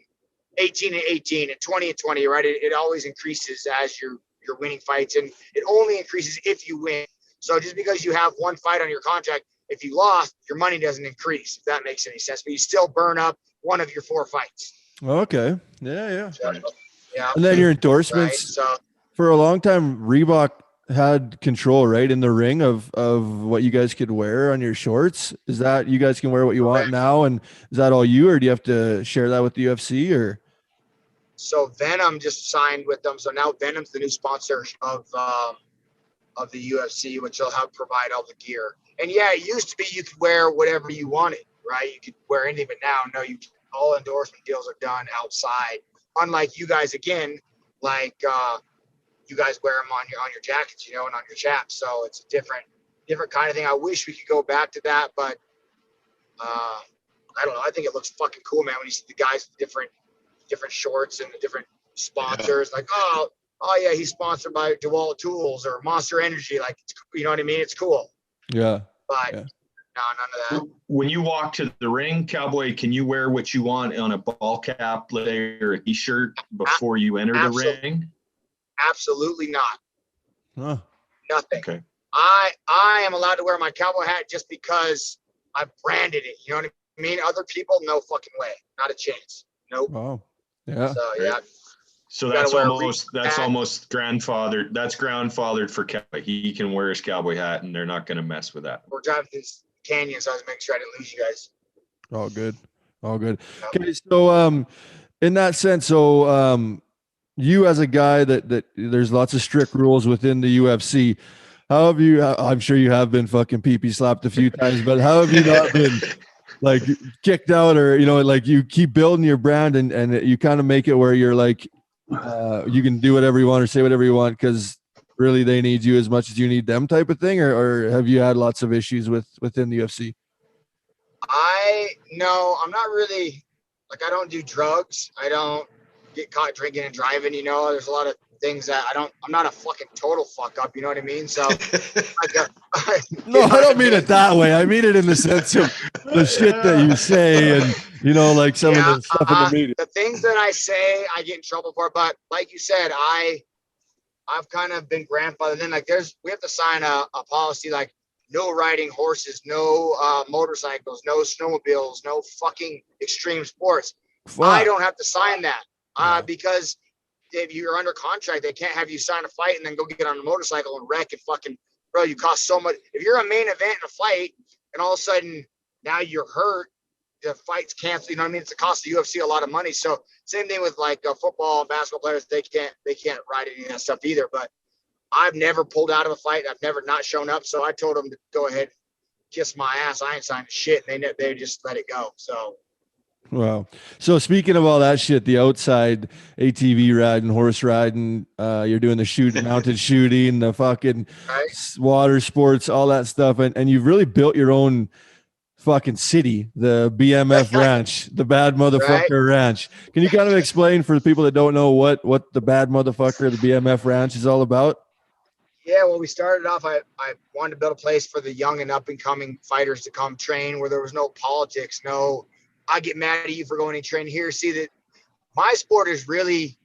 Speaker 4: 18-18, and 20-20, right? It always increases as you're winning fights, and it only increases if you win. So just because you have one fight on your contract, if you lost, your money doesn't increase, if that makes any sense. But you still burn up one of your 4 fights.
Speaker 2: Okay. Yeah.
Speaker 4: So, yeah.
Speaker 2: And then your endorsements.
Speaker 4: Right? So
Speaker 2: For a long time, Reebok had control, right, in the ring of what you guys could wear on your shorts. Is that you guys can wear what you want now, and is that all you, or do you have to share that with the UFC? Or
Speaker 4: so Venom just signed with them, so now Venom's the new sponsor of the UFC, which will help provide all the gear. And yeah, it used to be you could wear whatever you wanted, right? You could wear anything, but now no, all endorsement deals are done outside. Unlike you guys, again, like you guys wear them on your jackets, and on your chaps. So it's a different kind of thing. I wish we could go back to that, but I don't know. I think it looks fucking cool, man, when you see the guys with different shorts and the different sponsors. Yeah. Like, oh yeah, he's sponsored by DeWalt Tools or Monster Energy. Like, you know what I mean? It's cool.
Speaker 2: Yeah.
Speaker 4: But no, none of that.
Speaker 3: When you walk to the ring, Cowboy, can you wear what you want on a ball cap, or a t-shirt before you enter the ring?
Speaker 4: Absolutely not.
Speaker 2: Huh.
Speaker 4: Nothing.
Speaker 3: Okay.
Speaker 4: I am allowed to wear my cowboy hat just because I branded it. You know what I mean? Other people, no fucking way. Not a chance. Nope.
Speaker 2: Wow. Yeah.
Speaker 4: So yeah.
Speaker 3: So that's almost grandfathered. That's grandfathered for Cowboy. He can wear his cowboy hat, and they're not going to mess with that.
Speaker 4: We're driving through this canyon, so I was making sure I didn't lose you guys.
Speaker 2: All good. Okay, so in that sense, you as a guy that there's lots of strict rules within the UFC. How have you? I'm sure you have been fucking pee slapped a few times, but how have you not been like kicked out, or like you keep building your brand and you kind of make it where you're like you can do whatever you want or say whatever you want because really they need you as much as you need them type of thing, or have you had lots of issues within the UFC?
Speaker 4: No, I'm not really, like, I don't do drugs. I don't get caught drinking and driving. There's a lot of things that I'm not a fucking total fuck up. You know what I mean? So
Speaker 2: no, I don't mean it that way. I mean it in the sense of the shit that you say and, like some of the stuff in the media.
Speaker 4: The things that I say, I get in trouble for. But like you said, I've kind of been grandfathered in. Like we have to sign a policy, like no riding horses, no motorcycles, no snowmobiles, no fucking extreme sports. Fuck. I don't have to sign that because if you're under contract, they can't have you sign a fight and then go get on a motorcycle and wreck and fucking, bro, you cost so much. If you're a main event in a fight and all of a sudden now you're hurt, the fight's canceled, you know what I mean? It's a cost the UFC a lot of money. So same thing with like football and basketball players, they can't ride any of that stuff either. But I've never pulled out of a fight. I've never not shown up. So I told them to go ahead, kiss my ass. I ain't signing shit. And they just let it go. So.
Speaker 2: Wow. So speaking of all that shit, the outside ATV riding, horse riding, you're doing the mounted shooting, the fucking water sports, all that stuff. And you've really built your own fucking city, the BMF ranch, the bad motherfucker ranch. Can you kind of explain for the people that don't know what the bad motherfucker, the BMF ranch is all about?
Speaker 4: Yeah, well, we started off, I wanted to build a place for the young and up and coming fighters to come train where there was no politics, no, I get mad at you for going and train here. See that my sport is really,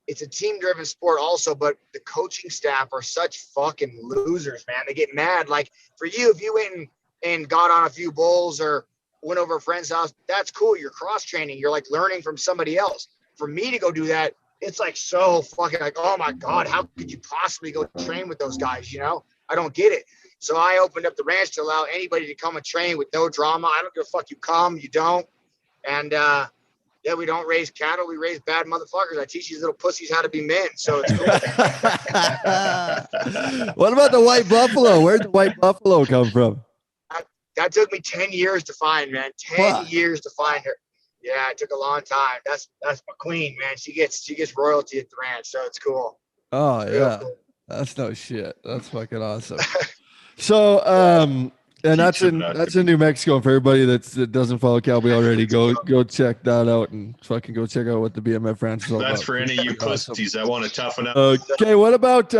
Speaker 4: it's a team-driven sport also, but the coaching staff are such fucking losers, man. They get mad. Like for you, if you went and got on a few bulls or went over a friend's house, that's cool. You're cross-training. You're like learning from somebody else. For me to go do that, it's like so fucking like, oh my God, how could you possibly go train with those guys? You know, I don't get it. So I opened up the ranch to allow anybody to come and train with no drama. I don't give a fuck. You come, you don't. And, yeah, we don't raise cattle. We raise bad motherfuckers. I teach these little pussies how to be men. So it's cool.
Speaker 2: What about the white buffalo? Where'd the white buffalo come from?
Speaker 4: That took me 10 years to find, man. 10 years to find her. Yeah, it took a long time. That's my queen, man. She gets royalty at the ranch, so it's cool.
Speaker 2: Oh yeah, cool. That's no shit. That's fucking awesome. So, and that's in New Mexico. For everybody that doesn't follow Cowboy already, go check that out and fucking go check out what the BMF ranch is all about.
Speaker 3: That's for any of you pussies that want to toughen up.
Speaker 2: Okay, what about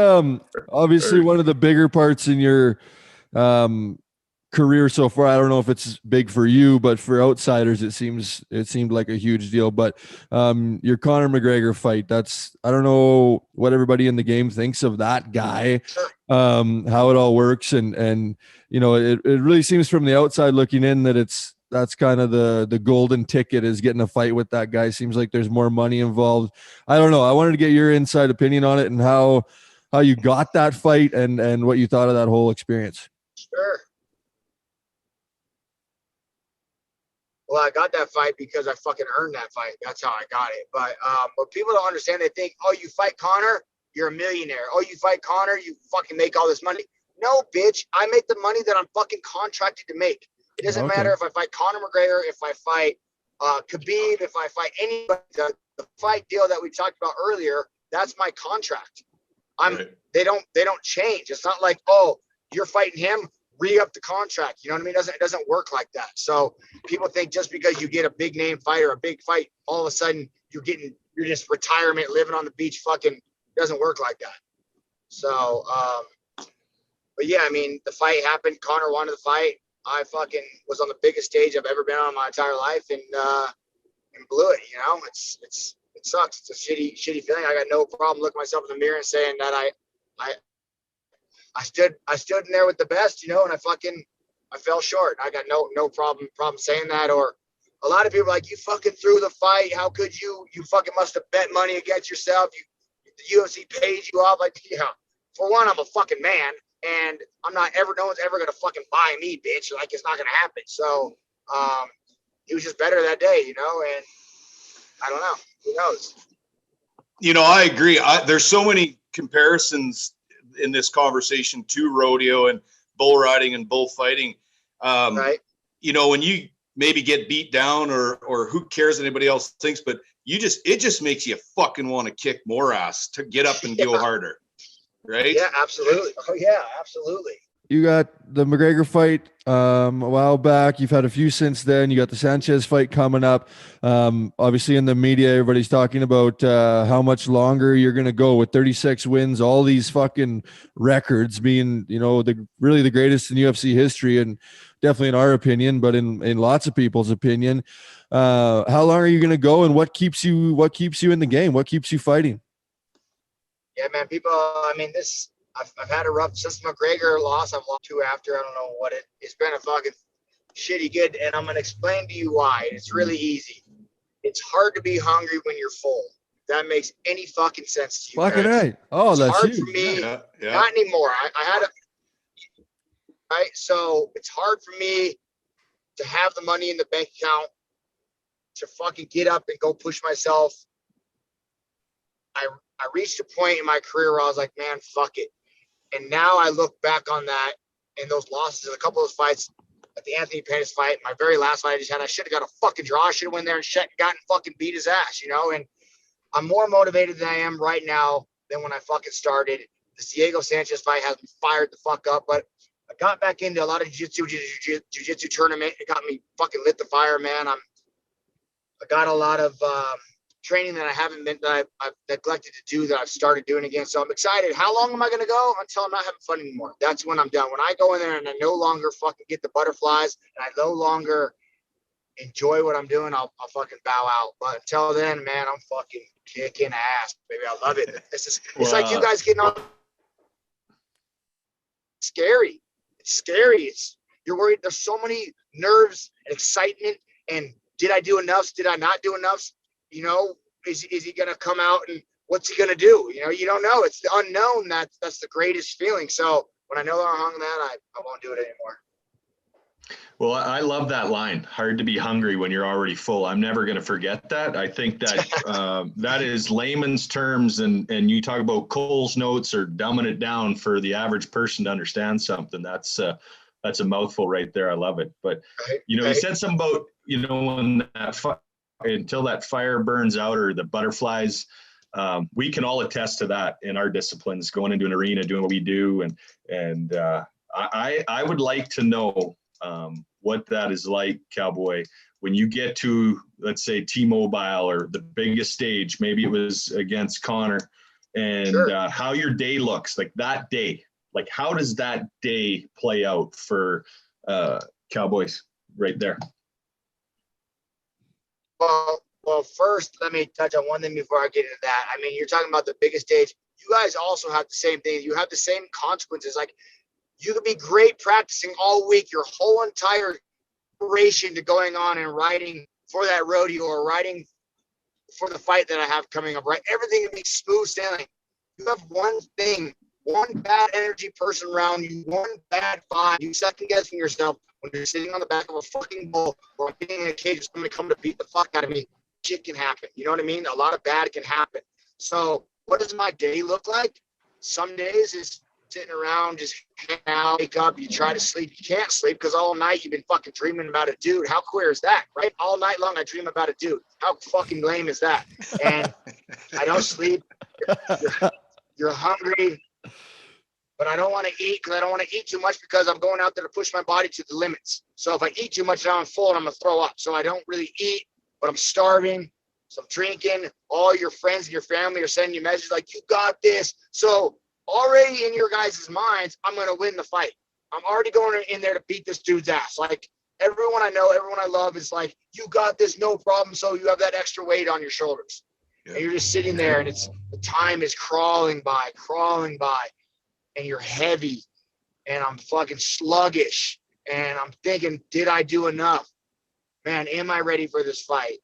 Speaker 2: obviously one of the bigger parts in your career so far? I don't know if it's big for you, but for outsiders, it seemed like a huge deal. But your Conor McGregor fight, I don't know what everybody in the game thinks of that guy, how it all works, and you know, it really seems from the outside looking in that that's kind of the golden ticket is getting a fight with that guy. Seems like there's more money involved. I don't know. I wanted to get your inside opinion on it and how you got that fight and what you thought of that whole experience.
Speaker 4: Sure. Well, I got that fight because I fucking earned that fight. That's how I got it. But what people don't understand, they think, oh, you fight Conor, you're a millionaire. Oh, you fight Conor, you fucking make all this money. No, bitch. I make the money that I'm fucking contracted to make. It doesn't matter if I fight Conor McGregor, if I fight Khabib, if I fight anybody. The fight deal that we talked about earlier, that's my contract. They don't change. It's not like, oh, you're fighting him, re-up the contract. You know what I mean? It doesn't work like that. So people think just because you get a big name fight or a big fight, all of a sudden you're just retirement, living on the beach. Fucking doesn't work like that. So, but yeah, I mean, the fight happened. Conor wanted the fight. I fucking was on the biggest stage I've ever been on in my entire life and blew it. You know, it sucks. It's a shitty feeling. I got no problem looking myself in the mirror and saying that I stood in there with the best, you know, and I fell short. I got no problem saying that. Or a lot of people are like, you fucking threw the fight. How could you? You fucking must have bet money against yourself. The UFC paid you off. Like, yeah, for one, I'm a fucking man, and no one's ever gonna fucking buy me, bitch. Like, it's not gonna happen. So, he was just better that day, you know. And I don't know. Who knows?
Speaker 1: You know, I agree. There's so many comparisons in this conversation to rodeo and bull riding and bullfighting. Right. You know, when you maybe get beat down or who cares what anybody else thinks, but it just makes you fucking want to kick more ass to get up and go harder. Right.
Speaker 4: Yeah, absolutely. Oh yeah, absolutely.
Speaker 2: You got the McGregor fight a while back. You've had a few since then. You got the Sanchez fight coming up. Obviously in the media, everybody's talking about how much longer you're going to go with 36 wins, all these fucking records being, you know, really the greatest in UFC history, and definitely in our opinion, but in lots of people's opinion. How long are you going to go, and what keeps you in the game? What keeps you fighting?
Speaker 4: Yeah, man, I've had a rough, since McGregor loss, I've lost 2 after. I don't know what it's been a fucking shitty good. And I'm going to explain to you why. It's really easy. It's hard to be hungry when you're full. If that makes any fucking sense to you.
Speaker 2: Fucking right. Oh,
Speaker 4: it's
Speaker 2: that's
Speaker 4: hard
Speaker 2: huge.
Speaker 4: for me.
Speaker 1: Yeah.
Speaker 4: Not anymore. I had right. So it's hard for me to have the money in the bank account to fucking get up and go push myself. I reached a point in my career where I was like, man, fuck it. And now I look back on that and those losses, a couple of those fights, like the Anthony Pettis fight, my very last fight I just had, I should have got a fucking draw. I should have went there and gotten fucking beat his ass, you know? And I'm more motivated than I am right now than when I fucking started. The Diego Sanchez fight has me fired the fuck up, but I got back into a lot of jiu-jitsu tournament. It got me fucking lit the fire, man. I got a lot of training that I've neglected to do that I've started doing again. So I'm excited. How long am I going to go? Until I'm not having fun anymore. That's when I'm done. When I go in there and I no longer fucking get the butterflies and I no longer enjoy what I'm doing, I'll fucking bow out. But until then, man, I'm fucking kicking ass, baby. I love it. It's like you guys getting on. Scary. It's scary. You're worried. There's so many nerves and excitement. And did I do enough? Did I not do enough? You know, is he gonna come out and what's he gonna do? You know, you don't know. It's the unknown. That's the greatest feeling. So when I know that I hung that, I won't do it anymore.
Speaker 3: Well, I love that line. Hard to be hungry when you're already full. I'm never going to forget that. I think that that is layman's terms, and you talk about Cole's notes or dumbing it down for the average person to understand something. That's a mouthful right there. I love it. But you said something about when until that fire burns out or the butterflies. We can all attest to that in our disciplines, going into an arena, doing what we do, and I would like to know. What that is like, Cowboy, when you get to, let's say, T-Mobile or the biggest stage, maybe it was against Connor, and how your day looks, like that day, like how does that day play out for Cowboys right there?
Speaker 4: Well, first, let me touch on one thing before I get into that. I mean, you're talking about the biggest stage. You guys also have the same thing. You have the same consequences. Like, you could be great practicing all week, your whole entire preparation to going on and riding for that rodeo or riding for the fight that I have coming up, right? Everything can be smooth sailing. You have one thing, one bad energy person around you, one bad vibe. You second guessing yourself when you're sitting on the back of a fucking bull or I'm getting in a cage, it's going to come to beat the fuck out of me. Shit can happen. You know what I mean? A lot of bad can happen. So what does my day look like? Some days is sitting around, just hang out, wake up, you try to sleep, you can't sleep because all night you've been fucking dreaming about a dude. How queer is that, right? All night long I dream about a dude. How fucking lame is that? And I don't sleep. You're hungry, but I don't want to eat because I don't want to eat too much because I'm going out there to push my body to the limits. So if I eat too much, now I'm full and I'm going to throw up. So I don't really eat, but I'm starving. So I'm drinking. All your friends and your family are sending you messages like, you got this. So already in your guys' minds, I'm going to win the fight. I'm already going in there to beat this dude's ass. Like, everyone I know, everyone I love is like, you got this, no problem. So you have that extra weight on your shoulders. Yeah. And you're just sitting there and the time is crawling by, and you're heavy and I'm fucking sluggish. And I'm thinking, did I do enough? Man, am I ready for this fight?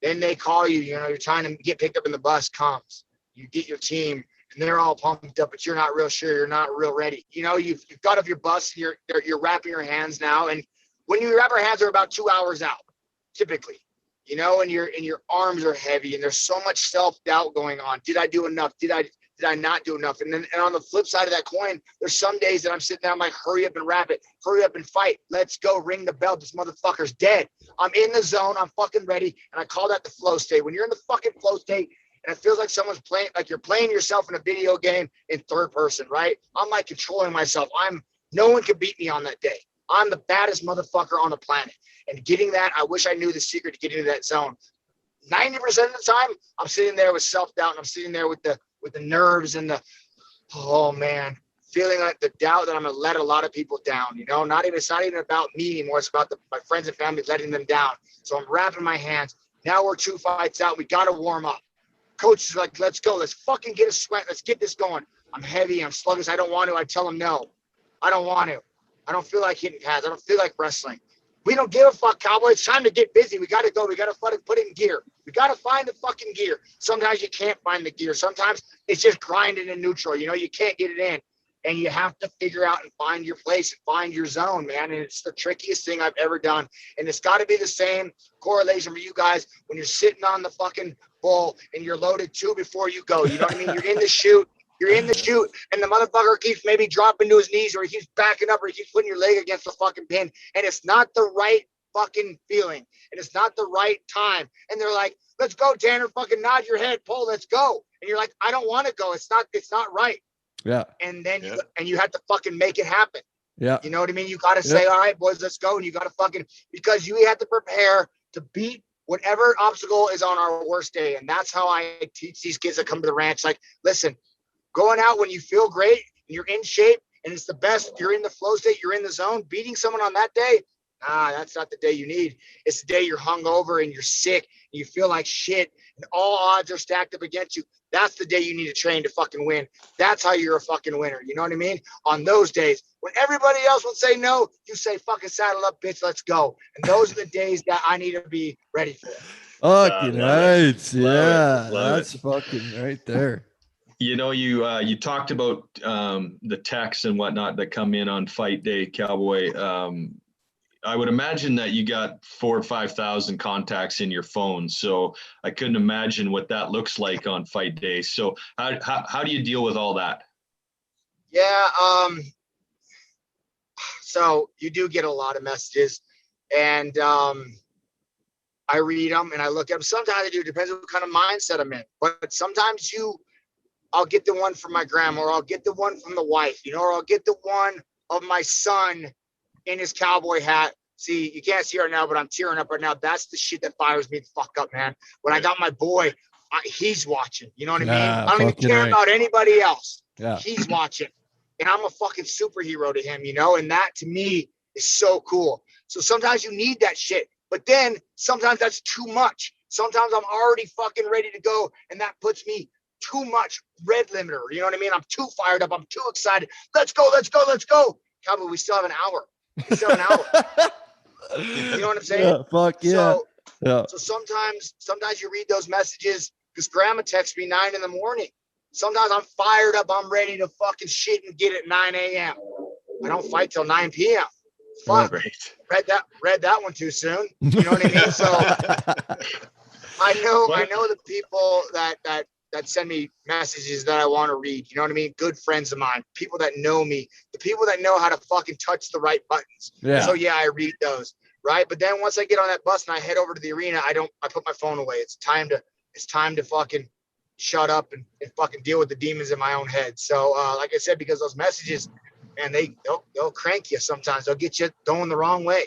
Speaker 4: Then they call you, you're trying to get picked up in the bus comes. You get your team. And they're all pumped up, but you're not real sure. You're not real ready. You've got off your bus. You're wrapping your hands now, and when you wrap your hands, are about 2 hours out, typically. And your arms are heavy, and there's so much self-doubt going on. Did I do enough? Did I not do enough? And on the flip side of that coin, there's some days that I'm sitting there, I'm like, hurry up and wrap it, hurry up and fight. Let's go, ring the bell. This motherfucker's dead. I'm in the zone. I'm fucking ready, and I call that the flow state. When you're in the fucking flow state. And it feels like someone's playing, like you're playing yourself in a video game in third person, right? I'm like controlling myself. No one can beat me on that day. I'm the baddest motherfucker on the planet. And getting that, I wish I knew the secret to get into that zone. 90% of the time, I'm sitting there with self-doubt, and I'm sitting there with the nerves and feeling like the doubt that I'm gonna let a lot of people down. It's not even about me anymore. It's about my friends and family letting them down. So I'm wrapping my hands. Now we're 2 fights out. We gotta warm up. Coach is like, let's go. Let's fucking get a sweat. Let's get this going. I'm heavy. I'm sluggish. I don't want to. I tell him no. I don't want to. I don't feel like hitting pads. I don't feel like wrestling. We don't give a fuck, Cowboy. It's time to get busy. We got to go. We got to fucking put it in gear. We got to find the fucking gear. Sometimes you can't find the gear. Sometimes it's just grinding in neutral. You can't get it in. And you have to figure out and find your place and find your zone, man. And it's the trickiest thing I've ever done. And it's got to be the same correlation for you guys when you're sitting on the fucking bull and you're loaded 2 before you go. You know what I mean? You're in the chute, and the motherfucker keeps maybe dropping to his knees, or he keeps backing up, or he keeps putting your leg against the fucking pin. And it's not the right fucking feeling. And it's not the right time. And they're like, let's go, Tanner, fucking nod your head, pull, let's go. And you're like, I don't want to go. It's not right. Yeah. And then you have to fucking make it happen. Yeah. You know what I mean? You got to say, all right, boys, let's go. And you got to fucking, because you have to prepare to beat whatever obstacle is on our worst day. And that's how I teach these kids that come to the ranch. Like, listen, going out when you feel great and you're in shape and it's the best, you're in the flow state, you're in the zone, beating someone on that day, Nah, that's not the day you need. It's the day you're hungover and you're sick and you feel like shit and all odds are stacked up against you. That's the day you need to train to fucking win. That's how you're a fucking winner. You know what I mean? On those days when everybody else would say no, you say fucking saddle up, bitch, let's go. And those are the days that I need to be ready for.
Speaker 2: Fucking right. Yeah,
Speaker 3: Love
Speaker 2: that's
Speaker 3: it.
Speaker 2: fucking right there.
Speaker 3: You know, you talked about the texts and whatnot that come in on fight day, Cowboy. I would imagine that you got 4,000 or 5,000 contacts in your phone. So I couldn't imagine what that looks like on fight day. So how do you deal with all that?
Speaker 4: Yeah. So you do get a lot of messages and I read them and I look at them. Sometimes I do. Depends on what kind of mindset I'm in. But sometimes I'll get the one from my grandma, or I'll get the one from the wife, or I'll get the one of my son in his cowboy hat. See, you can't see her now, but I'm tearing up right now. That's the shit that fires me the fuck up, man. When I got my boy, he's watching. You know what I mean? I don't even care about anybody else.
Speaker 2: Yeah.
Speaker 4: He's watching. And I'm a fucking superhero to him, and that to me is so cool. So sometimes you need that shit, but then sometimes that's too much. Sometimes I'm already fucking ready to go, and that puts me too much red limiter. You know what I mean? I'm too fired up. I'm too excited. Let's go. Cowboy, we still have an hour. You know what I'm saying?
Speaker 2: Yeah, fuck yeah.
Speaker 4: So sometimes you read those messages because grandma texts me 9 a.m. Sometimes I'm fired up. I'm ready to fucking shit and get at 9 a.m. I don't fight till 9 p.m. Fuck. Read that one too soon. You know what I mean? So I know the people that send me messages that I want to read. You know what I mean? Good friends of mine, people that know me, the people that know how to fucking touch the right buttons.
Speaker 2: Yeah.
Speaker 4: So yeah, I read those. Right. But then once I get on that bus and I head over to the arena, I put my phone away. It's time to fucking shut up and fucking deal with the demons in my own head. So like I said, because those messages, man, they'll crank you sometimes. They'll get you going the wrong way.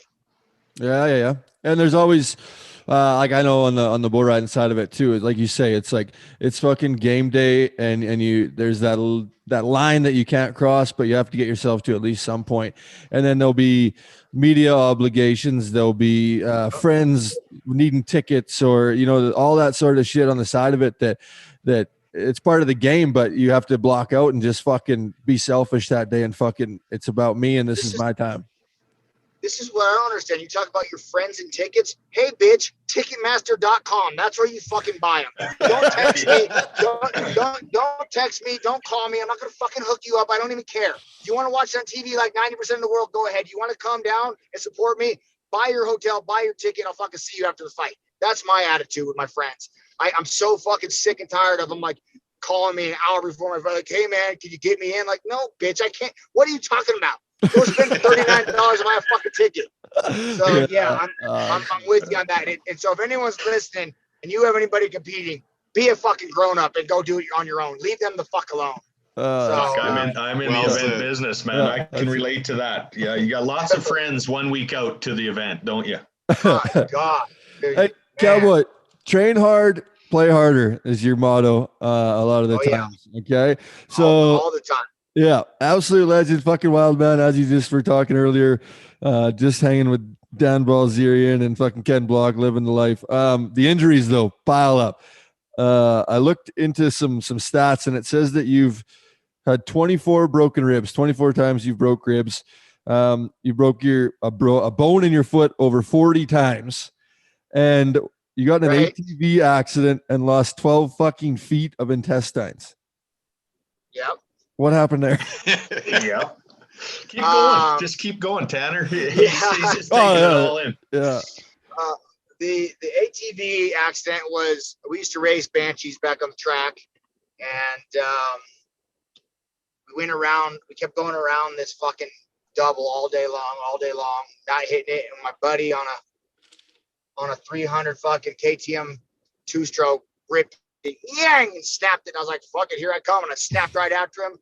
Speaker 2: Yeah. And there's always like I know on the bull riding side of it too. Like you say, it's like it's fucking game day, and there's that line that you can't cross, but you have to get yourself to at least some point. And then there'll be media obligations. There'll be friends needing tickets, or all that sort of shit on the side of it. That it's part of the game, but you have to block out and just fucking be selfish that day and fucking it's about me and this is my time.
Speaker 4: This is what I don't understand. You talk about your friends and tickets. Hey, bitch, Ticketmaster.com. That's where you fucking buy them. Don't text me. Don't text me. Don't call me. I'm not going to fucking hook you up. I don't even care. If you want to watch it on TV like 90% of the world, go ahead. You want to come down and support me? Buy your hotel, buy your ticket. I'll fucking see you after the fight. That's my attitude with my friends. I'm so fucking sick and tired of them like calling me an hour before my fight. Like, hey, man, can you get me in? Like, no, bitch, I can't. What are you talking about? Go spend $39 on my fucking ticket. So yeah, I'm with you on that. And so if anyone's listening and you have anybody competing, be a fucking grown up and go do it on your own. Leave them the fuck alone.
Speaker 3: I'm in the event business, man. I can relate to that. Yeah, you got lots of friends 1 week out to the event, don't you?
Speaker 4: My God. Dude,
Speaker 2: hey, Cowboy, train hard, play harder is your motto a lot of the times. Yeah. Okay, so
Speaker 4: all the time.
Speaker 2: Yeah, absolute legend, fucking wild man. As you just were talking earlier, just hanging with Dan Balzerian and fucking Ken Block, living the life. The injuries though pile up. I looked into some stats, and it says that you've had 24 broken ribs. 24 times you've broke ribs. You broke a bone in your foot over 40 times, and you got in an ATV accident and lost 12 fucking feet of intestines.
Speaker 4: Yep.
Speaker 2: What happened there?
Speaker 3: Yeah. Keep going. Just keep going, Tanner. He's just taking it all in.
Speaker 2: Yeah.
Speaker 4: The ATV accident was, we used to race Banshees back on the track, and we kept going around this fucking double all day long, not hitting it. And my buddy on a 300 fucking KTM 2-stroke ripped it, yang, and snapped it. And I was like, fuck it, here I come. And I snapped right after him.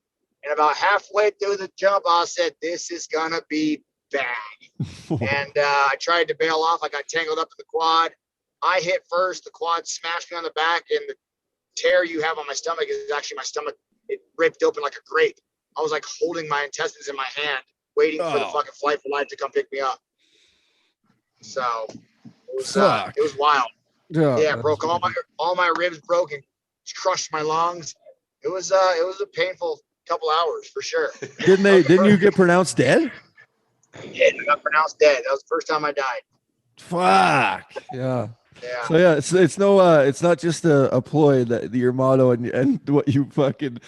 Speaker 4: And about halfway through the jump, I said, this is going to be bad. And I tried to bail off. I got tangled up in the quad. I hit first. The quad smashed me on the back. And the tear you have on my stomach is actually my stomach. It ripped open like a grape. I was like holding my intestines in my hand, waiting for the fucking flight for life to come pick me up. So it was wild.
Speaker 2: Yeah,
Speaker 4: broke all my ribs, broke and crushed my lungs. It was a painful couple hours for sure.
Speaker 2: Didn't you get pronounced dead?
Speaker 4: Yeah, I got pronounced dead. That was the first time I died.
Speaker 2: Fuck. Yeah.
Speaker 4: Yeah.
Speaker 2: So yeah, it's no it's not just a ploy that your motto and what you fucking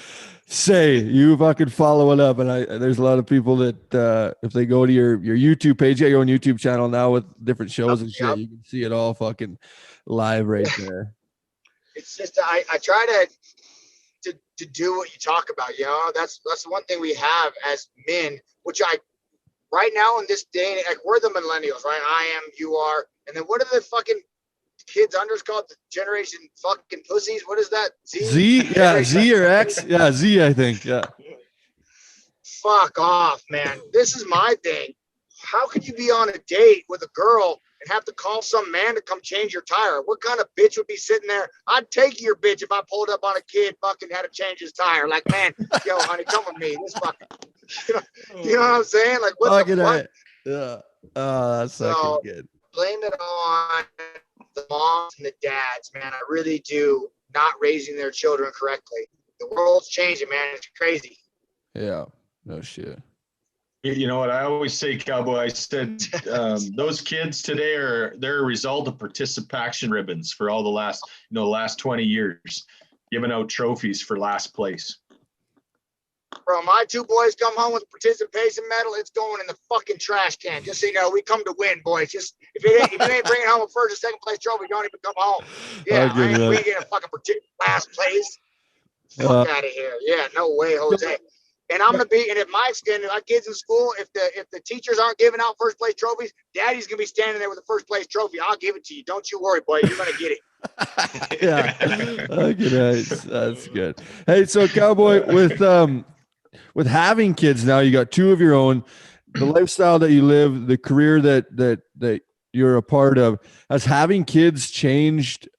Speaker 2: say. You fucking follow it up. And there's a lot of people that if they go to your YouTube page, you got your own YouTube channel now with different shows and shit, you can see it all fucking live right there. It's
Speaker 4: just I try to do what you talk about, you know. That's the one thing we have as men, which right now in this day, like we're the millennials, right? I am, you are, and then what are the fucking kids unders called? The generation fucking pussies. What is that?
Speaker 2: Z? Yeah, Z or X? Yeah, Z, I think. Yeah.
Speaker 4: Fuck off, man. This is my thing. How could you be on a date with a girl and have to call some man to come change your tire? What kind of bitch would be sitting there? I'd take your bitch if I pulled up on a kid fucking had to change his tire. Like, man, yo, honey, come with me. This fucking, you know what I'm saying? Like, what the fuck?
Speaker 2: Yeah. Oh, that's fucking good.
Speaker 4: Blame it on the moms and the dads, man. I really do, not raising their children correctly. The world's changing, man. It's crazy.
Speaker 2: Yeah. No shit.
Speaker 3: You know what I always say, Cowboy? I said those kids today they're a result of participation ribbons for all the last 20 years, giving out trophies for last place.
Speaker 4: Bro, my two boys come home with a participation medal. It's going in the fucking trash can. Just so you know, we come to win, boys. Just if you ain't bringing home a first or second place trophy, don't even come home. Yeah, we ain't getting a fucking last place. Fuck out of here. Yeah, no way, Jose. And I'm gonna be, and if my kids in school, if the teachers aren't giving out first place trophies, Daddy's gonna be standing there with a first place trophy. I'll give it to you. Don't you worry, boy. You're gonna get it.
Speaker 2: Yeah. Okay, nice. That's good. Hey, so Cowboy, with having kids now, you got two of your own. The lifestyle that you live, the career that you're a part of, has having kids changed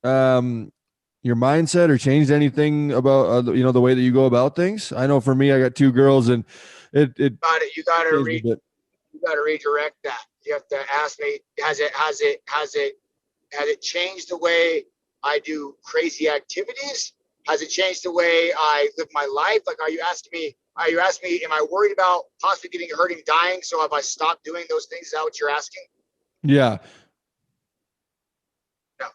Speaker 2: your mindset or changed anything about the way that you go about things? I know for me, I got two girls, and you gotta
Speaker 4: redirect that. You have to ask me, has it changed the way I do crazy activities? Has it changed the way I live my life? Like, are you asking me, am I worried about possibly getting hurt and dying? So have I stopped doing those things? Is that what you're asking?
Speaker 2: Yeah.
Speaker 4: No.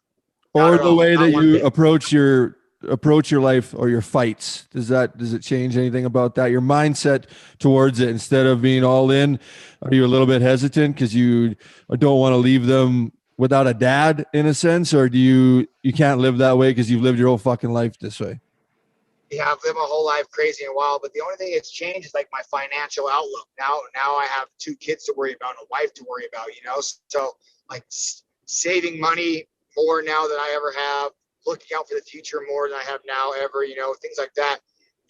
Speaker 2: Or the way that you approach your life or your fights. Does it change anything about that? Your mindset towards it, instead of being all in, are you a little bit hesitant because you don't want to leave them without a dad in a sense, or do you can't live that way because you've lived your whole fucking life this way?
Speaker 4: Yeah, I've lived my whole life crazy and wild, but the only thing that's changed is like my financial outlook. Now I have two kids to worry about and a wife to worry about, so like saving money more now than I ever have, looking out for the future more than I have now ever, things like that.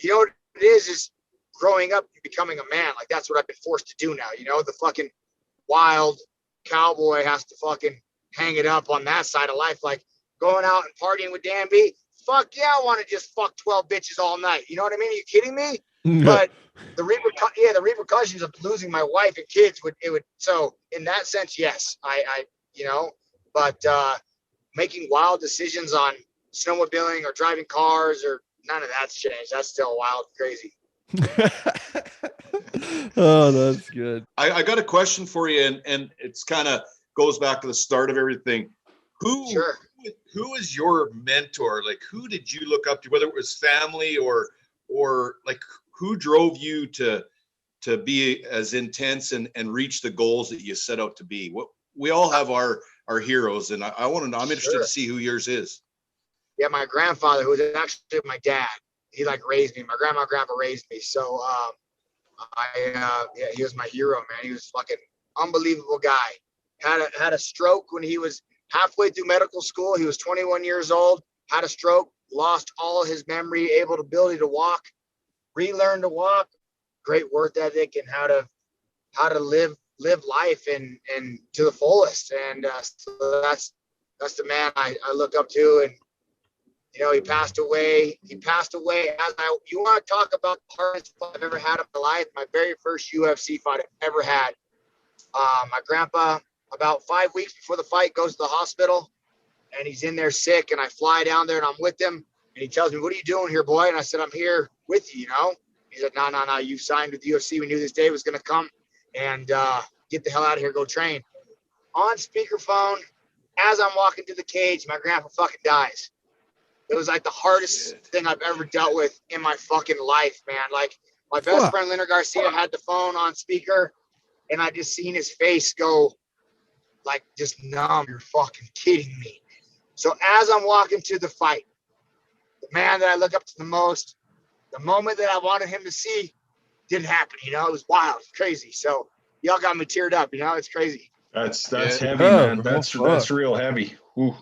Speaker 4: You know what it is growing up and becoming a man. Like, that's what I've been forced to do now. The fucking wild cowboy has to fucking hang it up on that side of life. Like going out and partying with Dan B. Fuck yeah, I want to just fuck 12 bitches all night. You know what I mean? Are you kidding me? But the repercussions of losing my wife and kids would. So in that sense, yes, but making wild decisions on snowmobiling or driving cars or none of that's changed. That's still wild, crazy.
Speaker 2: Oh, that's good.
Speaker 1: I got a question for you, and it's kind of goes back to the start of everything. Who is your mentor? Like, who did you look up to, whether it was family or like who drove you to be as intense and reach the goals that you set out to be? What we all have our heroes, and I want to know, I'm interested to see who yours is.
Speaker 4: Yeah, my grandfather, who was actually my dad, he raised me. My grandma and grandpa raised me. So he was my hero, man. He was fucking unbelievable guy. Had a stroke when he was halfway through medical school. He was 21 years old, had a stroke, lost all his memory, ability to walk, relearn to walk, great work ethic, and how to live life and to the fullest. And so that's the man I look up to. And he passed away. You want to talk about the hardest fight I've ever had in my life? My very first UFC fight I've ever had. My grandpa about 5 weeks before the fight, goes to the hospital, and he's in there sick, and I fly down there, and I'm with him, and he tells me, "What are you doing here, boy?" And I said, "I'm here with you, you know?" He said, no, you signed with the UFC. We knew this day was going to come, and get the hell out of here, go train. On speakerphone, as I'm walking to the cage, my grandpa fucking dies. It was like the hardest thing I've ever dealt with in my fucking life, man. Like, my best friend, Leonard Garcia, had the phone on speaker, and I just seen his face go, like, just numb. You're fucking kidding me. So as I'm walking to the fight, the man that I look up to the most, the moment that I wanted him to see didn't happen. You know, it was wild, crazy. So y'all got me teared up. You know, it's crazy.
Speaker 3: That's heavy, man. That's real heavy. Ooh.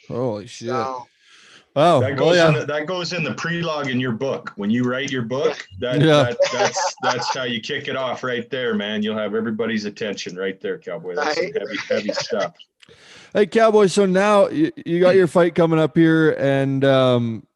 Speaker 2: Holy shit.
Speaker 4: So,
Speaker 2: wow.
Speaker 3: That goes in the prelogue in your book. When you write your book, that's how you kick it off right there, man. You'll have everybody's attention right there, Cowboy. That's some heavy stuff.
Speaker 2: Hey, Cowboy. So now you got your fight coming up here, and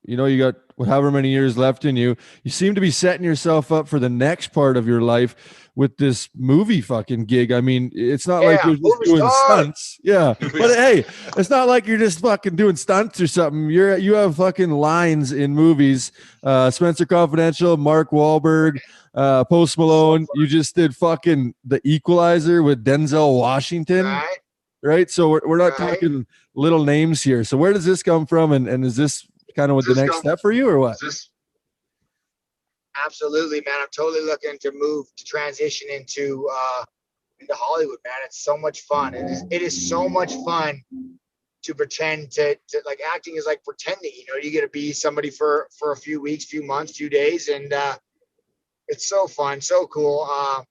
Speaker 2: you know, you got however many years left in you. You seem to be setting yourself up for the next part of your life with this movie fucking gig. I mean, it's not like you're just doing stunts. Yeah. But hey, it's not like you're just fucking doing stunts or something. You have fucking lines in movies. Spencer Confidential, Mark Wahlberg, Post Malone. You just did fucking The Equalizer with Denzel Washington. Right. So we're not talking little names here. So where does this come from? And is this kind of what the next step for you, or what?
Speaker 4: Absolutely, man. I'm totally looking to transition into Hollywood, man. It's so much fun. It is so much fun to pretend to like, acting is like pretending, you know, you get to be somebody for a few weeks, few months, few days. And it's so fun, so cool.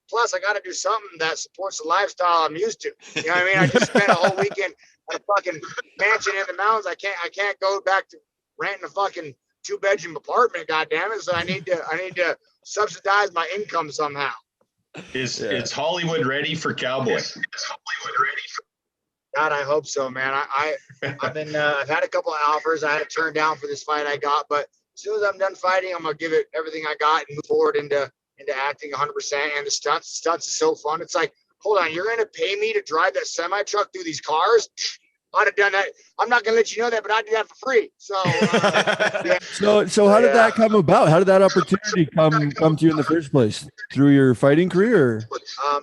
Speaker 4: Plus, I got to do something that supports the lifestyle I'm used to. You know what I mean? I just spent a whole weekend at a fucking mansion in the mountains. I can't go back to renting a fucking 2-bedroom apartment. God damn it! So I need to subsidize my income somehow.
Speaker 3: Is Hollywood ready for Cowboy?
Speaker 4: God, I hope so, man. I've been I've had a couple of offers I had to turn down for this fight I got, but as soon as I'm done fighting, I'm gonna give it everything I got and move forward into acting 100%. And the stunts is so fun. It's like, hold on, you're gonna pay me to drive that semi truck through these cars? I'd have done that. I'm not gonna let you know that, but I'd do that for free. So,
Speaker 2: so how did that come about? How did that opportunity come to you in the first place? Through your fighting career?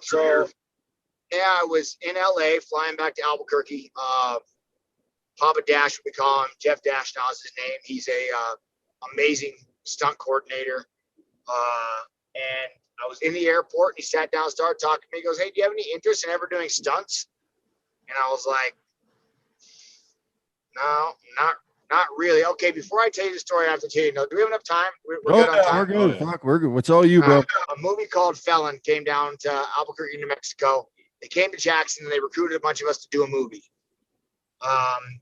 Speaker 4: So I was in LA flying back to Albuquerque. Papa Dash, we call him. Jeff Dash now is his name. He's a amazing stunt coordinator. And I was in the airport, and he sat down, started talking to me. He goes, "Hey, do you have any interest in ever doing stunts?" And I was like, "No, not really." Okay, before I tell you the story, I have to tell you, do we have enough time? We're good on time.
Speaker 2: We're good. Fuck, we're good. What's all you, bro?
Speaker 4: A movie called Felon came down to Albuquerque, New Mexico. They came to Jackson, and they recruited a bunch of us to do a movie.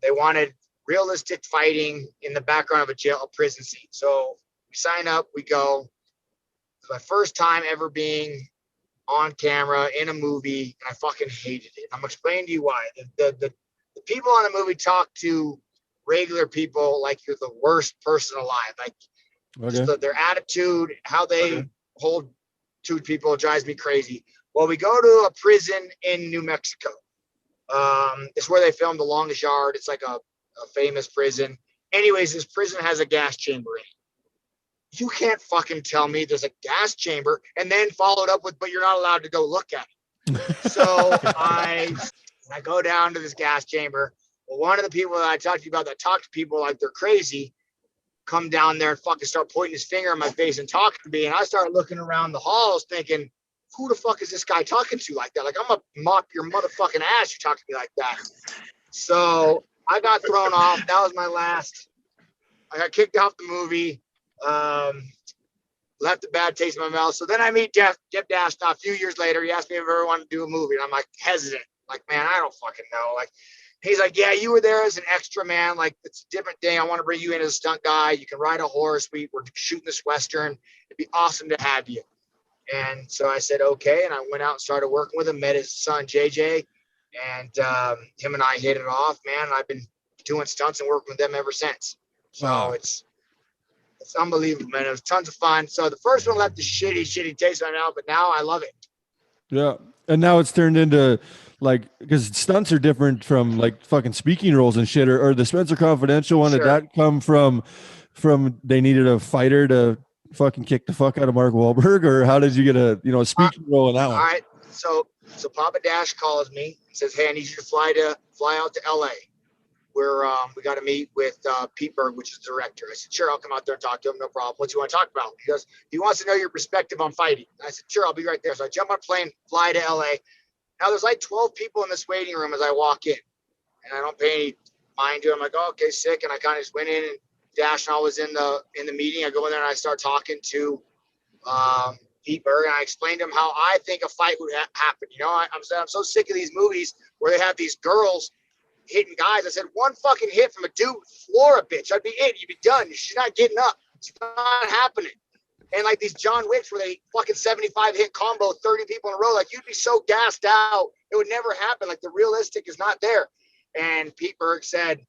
Speaker 4: They wanted realistic fighting in the background of a prison scene. So we sign up, we go. It's my first time ever being on camera in a movie, and I fucking hated it. I'm explaining to you why. The people on the movie talk to regular people like you're the worst person alive. Like, just their attitude, how they hold to people drives me crazy. Well, we go to a prison in New Mexico. It's where they filmed The Longest Yard. It's like a famous prison. Anyways, this prison has a gas chamber in it. You can't fucking tell me there's a gas chamber and then followed up with, but you're not allowed to go look at it. So I go down to this gas chamber. Well, one of the people that I talked to you about that talk to people like they're crazy, come down there and fucking start pointing his finger in my face and talking to me. And I started looking around the halls thinking, who the fuck is this guy talking to like that? Like, I'm gonna mop your motherfucking ass. You talk to me like that. So I got thrown off. That was my last. I got kicked off the movie. Left a bad taste in my mouth. So then I meet Jeff Dash now a few years later. He asked me if I ever wanted to do a movie. And I'm like hesitant. Like, man, I don't fucking know. Like, he's like, yeah, you were there as an extra, man. Like, it's a different thing. I want to bring you in as a stunt guy. You can ride a horse. We're shooting this Western. It'd be awesome to have you. And so I said, okay. And I went out and started working with him, met his son, JJ. And him and I hit it off, man. And I've been doing stunts and working with them ever since. So it's unbelievable, man. It was tons of fun. So the first one left a shitty taste in my mouth, but now I love it.
Speaker 2: Yeah. And now it's turned into like, because stunts are different from like fucking speaking roles and shit, or the Spencer Confidential one, did that come from they needed a fighter to fucking kick the fuck out of Mark Wahlberg, or how did you get a speaking role in that one?
Speaker 4: All right, so Papa Dash calls me and says, "Hey, I need you to fly out to LA. Where we got to meet with Pete Berg, which is the director." I said, "Sure, I'll come out there and talk to him. No problem. What do you want to talk about?" He goes, "He wants to know your perspective on fighting." I said, "Sure, I'll be right there." So I jump on a plane, fly to LA. Now there's like 12 people in this waiting room as I walk in, and I don't pay any mind to it. I'm like, "Oh, okay, sick." And I kind of just went in, and Dash and I was in the meeting. I go in there and I start talking to Pete Berg, and I explained to him how I think a fight would happen. I'm so sick of these movies where they have these girls hitting guys. I said, one fucking hit from a dude would floor a bitch. I'd be it. You'd be done. She's not getting up. It's not happening. And like these John Wicks where they fucking 75 hit combo 30 people in a row, like you'd be so gassed out. It would never happen. Like the realistic is not there. And Pete Berg said,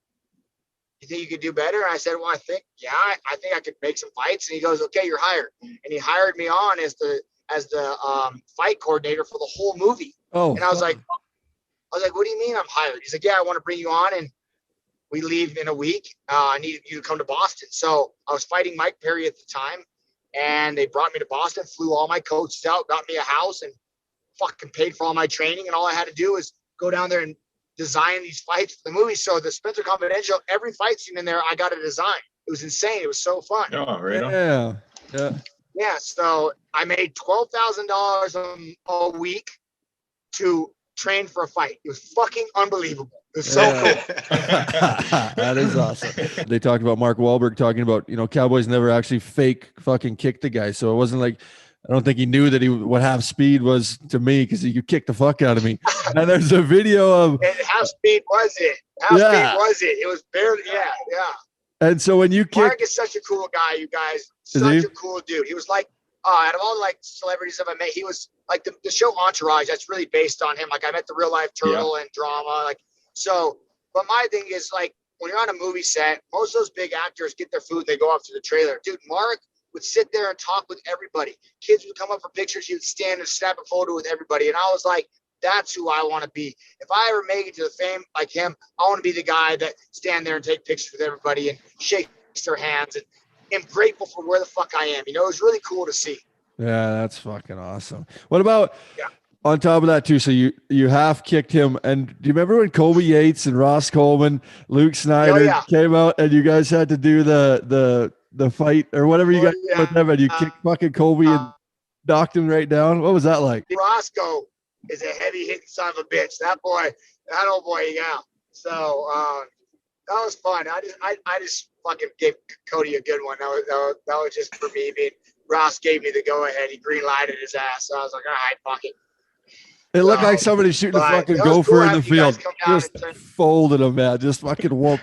Speaker 4: "You think you could do better?" And I said, "Well, I think I could make some fights." And he goes, "Okay, you're hired." And he hired me on as the fight coordinator for the whole movie.
Speaker 2: Oh,
Speaker 4: and I was like, "What do you mean I'm hired?" He's like, "Yeah, I want to bring you on, and we leave in a week. I need you to come to Boston." So I was fighting Mike Perry at the time, and they brought me to Boston, flew all my coaches out, got me a house, and fucking paid for all my training. And all I had to do was go down there and design these fights for the movie. So the Spencer Confidential, every fight scene in there, I got to design. It was insane. It was so fun.
Speaker 3: Oh, right on.
Speaker 4: Yeah. So I made $12,000 a week to train for a fight. It was fucking unbelievable. It was so cool.
Speaker 2: That is awesome. They talked about Mark Wahlberg talking about, Cowboys never actually fake fucking kick the guy. So it wasn't like, I don't think he knew that what half speed was to me, because he could kick the fuck out of me. And there's a video of
Speaker 4: and half speed was it? Speed was it? It was barely, yeah.
Speaker 2: And so when you kick,
Speaker 4: Mark is such a cool guy, you guys. Such a cool dude. He was like, out of all the like celebrities that I met, he was like the show Entourage. That's really based on him. Like I met the real life Turtle and drama. Like so. But my thing is like when you're on a movie set, most of those big actors get their food. They go off to the trailer. Dude, Mark would sit there and talk with everybody. Kids would come up for pictures. He would stand and snap a photo with everybody. And I was like, that's who I want to be. If I ever make it to the fame like him, I want to be the guy that stand there and take pictures with everybody and shake their hands and am grateful for where the fuck I am. It was really cool to see.
Speaker 2: Yeah, that's fucking awesome. What about on top of that too? So you half kicked him, and do you remember when Kobe Yates and Ross Coleman, Luke Snyder came out, and you guys had to do the fight or whatever you got with them, and you kicked fucking Kobe and knocked him right down? What was that like?
Speaker 4: Roscoe is a heavy hitting son of a bitch. That old boy, yeah. So that was fun. I just fucking gave Cody a good one. That was just for me. Ross gave me the go ahead. He green lighted his ass. So I was like, all right, fuck it.
Speaker 2: It looked like somebody shooting a fucking gopher in the field. Just folded him, man. Just fucking whoop.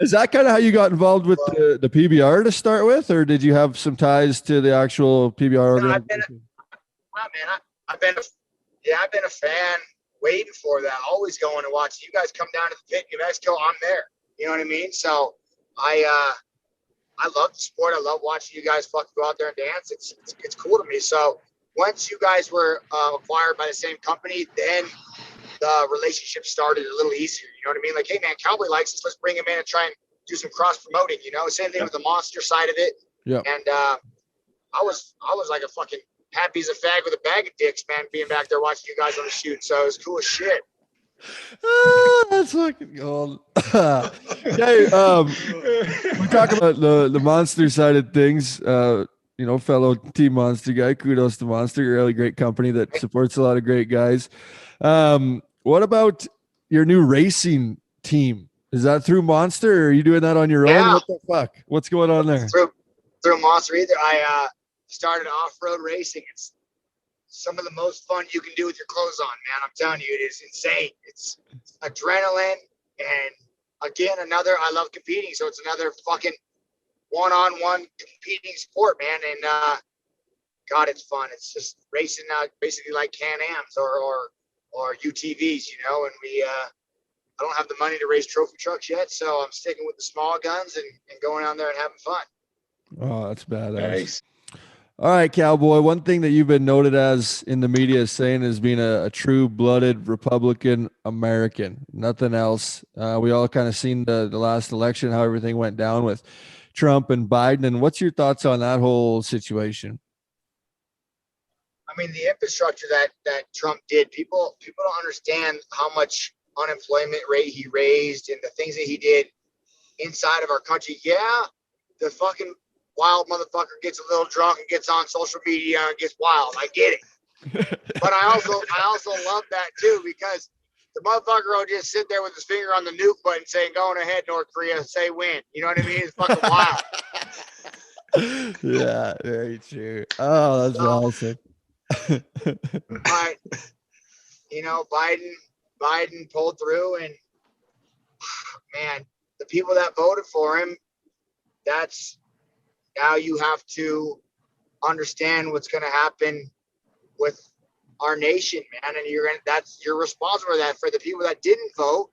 Speaker 2: Is that kind of how you got involved with the PBR to start with, or did you have some ties to the actual PBR organization?
Speaker 4: I've been a fan waiting for that. Always going to watch you guys come down to the pit in New Mexico. I'm there. You know what I mean? So I love the sport. I love watching you guys fucking go out there and dance. It's cool to me. So once you guys were acquired by the same company, then the relationship started a little easier. You know what I mean? Like, hey man, Cowboy likes us. Let's bring him in and try and do some cross promoting. Same thing with the monster side of it. Yeah. And I was like a fucking happy as a fag with a bag of dicks, man, being back there watching you guys on the shoot. So it was cool as shit.
Speaker 2: That's fucking gold. Okay, we talk about the monster side of things. Fellow Team Monster guy. Kudos to Monster, a really great company that supports a lot of great guys. What about your new racing team? Is that through Monster, or are you doing that on your own? What the fuck? What's going on there?
Speaker 4: Through Monster either. I started off-road racing. It's some of the most fun you can do with your clothes on, man. I'm telling you, it is insane. It's adrenaline, and again, I love competing, so it's another fucking one-on-one competing sport, man. And God, it's fun. It's just racing out basically like Can-Ams or UTVs, and I don't have the money to race trophy trucks yet, so I'm sticking with the small guns and going out there and having fun.
Speaker 2: Oh, that's badass. Nice. All right, Cowboy. One thing that you've been noted as in the media is saying is being a true-blooded Republican American. Nothing else. We all kind of seen the last election, how everything went down with Trump and Biden. And what's your thoughts on that whole situation?
Speaker 4: I mean, the infrastructure that Trump did, people don't understand how much unemployment rate he raised and the things that he did inside of our country. Yeah, the fucking wild motherfucker gets a little drunk and gets on social media and gets wild. I get it. But I also love that too, because the motherfucker will just sit there with his finger on the nuke button saying, going ahead, North Korea, say when. You know what I mean? It's fucking wild.
Speaker 2: Yeah, very true. Oh, that's awesome.
Speaker 4: But, you know, Biden pulled through, and man, the people that voted for him, that's now you have to understand what's going to happen with our nation, man. And you're responsible for that. For the people that didn't vote,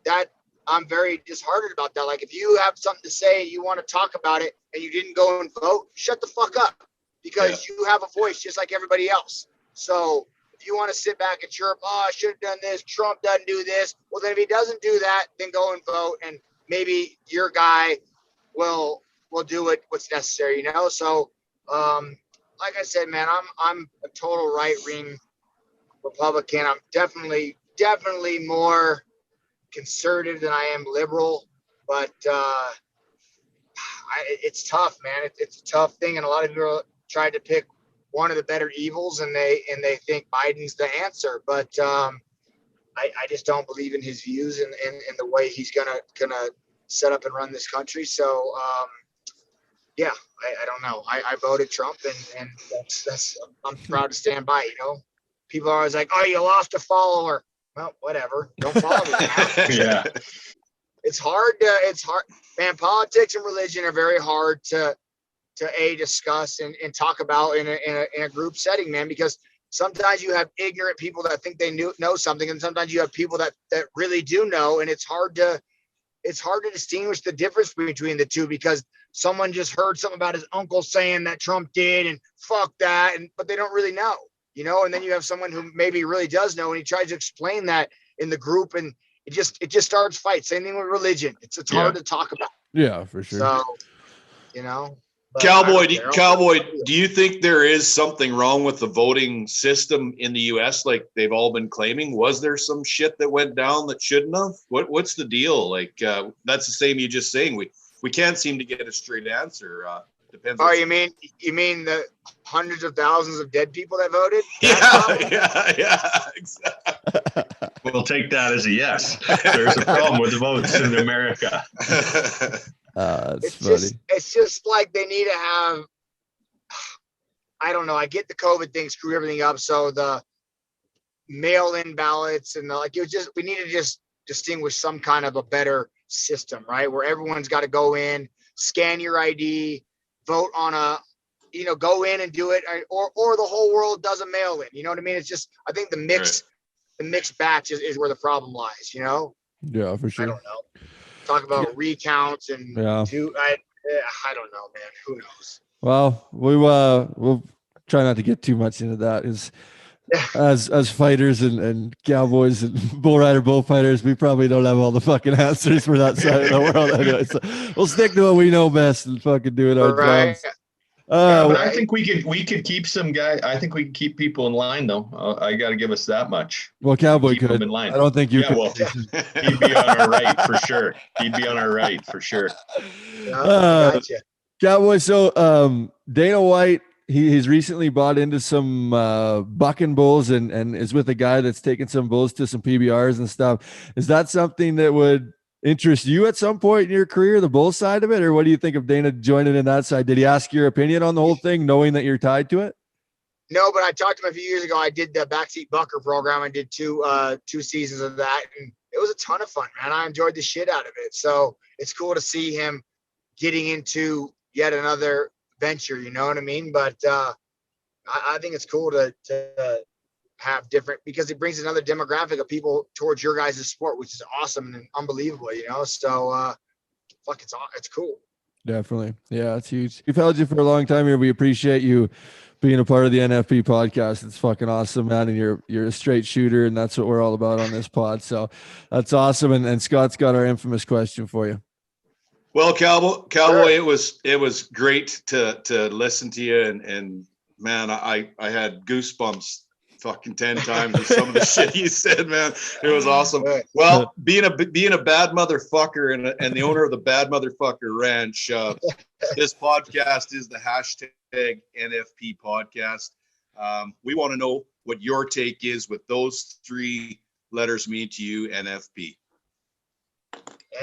Speaker 4: that I'm very disheartened about that. Like, if you have something to say, you want to talk about it, and you didn't go and vote, shut the fuck up, because you have a voice just like everybody else. So if you want to sit back and chirp, oh, I should have done this, Trump doesn't do this. Well, then if he doesn't do that, then go and vote, and maybe your guy will do what's necessary, you know? So, like I said, man, I'm a total right-wing Republican. I'm definitely more conservative than I am liberal, but it's tough, man. It's a tough thing, and a lot of people tried to pick one of the better evils, and they think Biden's the answer. But I just don't believe in his views and the way he's gonna set up and run this country. So yeah, I don't know. I voted Trump, and that's I'm proud to stand by. You know, people are always like, "Oh, you lost a follower." Well, whatever. Don't follow me now.
Speaker 3: Yeah.
Speaker 4: It's hard, man. Politics and religion are very hard to discuss and talk about in a group setting, man, because sometimes you have ignorant people that think they know something, and sometimes you have people that really do know, and it's hard to distinguish the difference between the two, because someone just heard something about his uncle saying that Trump did and fuck that, but they don't really know, you know. And then you have someone who maybe really does know, and he tries to explain that in the group, and it just starts fights. Same thing with religion. It's hard to talk about.
Speaker 2: Yeah, for sure.
Speaker 4: So, you know.
Speaker 1: Cowboy, do you think there is something wrong with the voting system in the U.S. like they've all been claiming? Was there some shit that went down that shouldn't have? What's the deal? Like, that's the same you just saying. We can't seem to get a straight answer. Depends.
Speaker 4: Oh, you mean the hundreds of thousands of dead people that voted?
Speaker 1: Yeah, exactly.
Speaker 3: We'll take that as a yes. There's a problem with the votes in America.
Speaker 2: It's funny.
Speaker 4: It's just like they need to have, I don't know. I get the COVID thing screw everything up. So the mail-in ballots and we need to just distinguish some kind of a better system, right? Where everyone's got to go in, scan your ID, vote on go in and do it, or the whole world does a mail-in. You know what I mean? It's just, I think the mixed batch is where the problem lies, you know?
Speaker 2: Yeah, for sure.
Speaker 4: I don't know. Talk about recounts and I don't know, man. Who knows?
Speaker 2: Well, we'll try not to get too much into that. As fighters and cowboys and bull rider bullfighters, we probably don't have all the fucking answers for that side of the world anyway. So we'll stick to what we know best and fucking do it our jobs.
Speaker 3: But I think we could keep some guy. I think we can keep people in line, though. I got to give us that much.
Speaker 2: Well, Cowboy could.
Speaker 3: In line.
Speaker 2: I don't think you could.
Speaker 3: Well, he'd be on our right for sure.
Speaker 4: Gotcha.
Speaker 2: Cowboy. So, Dana White, he's recently bought into some bucking bulls and is with a guy that's taking some bulls to some PBRs and stuff. Is that something that would interest you at some point in your career, the bull side of it, or what do you think of Dana joining in that side? Did he ask your opinion on the whole thing, knowing that you're tied to it?
Speaker 4: No, but I talked to him a few years ago. I did the backseat bucker program. I did two seasons of that, and it was a ton of fun, man. I enjoyed the shit out of it. So it's cool to see him getting into yet another venture. You know what I mean? But I think it's cool to have different, because it brings another demographic of people towards your guys' sport, which is awesome and unbelievable, you know? So, it's cool.
Speaker 2: Definitely. Yeah, it's huge. We've held you for a long time here. We appreciate you being a part of the NFP podcast. It's fucking awesome, man. And you're a straight shooter, and that's what we're all about on this pod. So that's awesome. And Scott's got our infamous question for you.
Speaker 1: Well, Cowboy, it was great to listen to you, and man, I had goosebumps fucking 10 times with some of the shit you said, man. It was awesome. Well, being a bad motherfucker and the owner of the Bad Motherfucker Ranch, this podcast is the hashtag NFP podcast. We want to know what your take is with those 3 letters mean to you, NFP.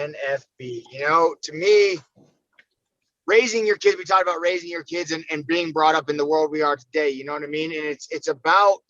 Speaker 4: NFB. You know, to me, raising your kids, we talked about raising your kids and being brought up in the world we are today. You know what I mean? And it's about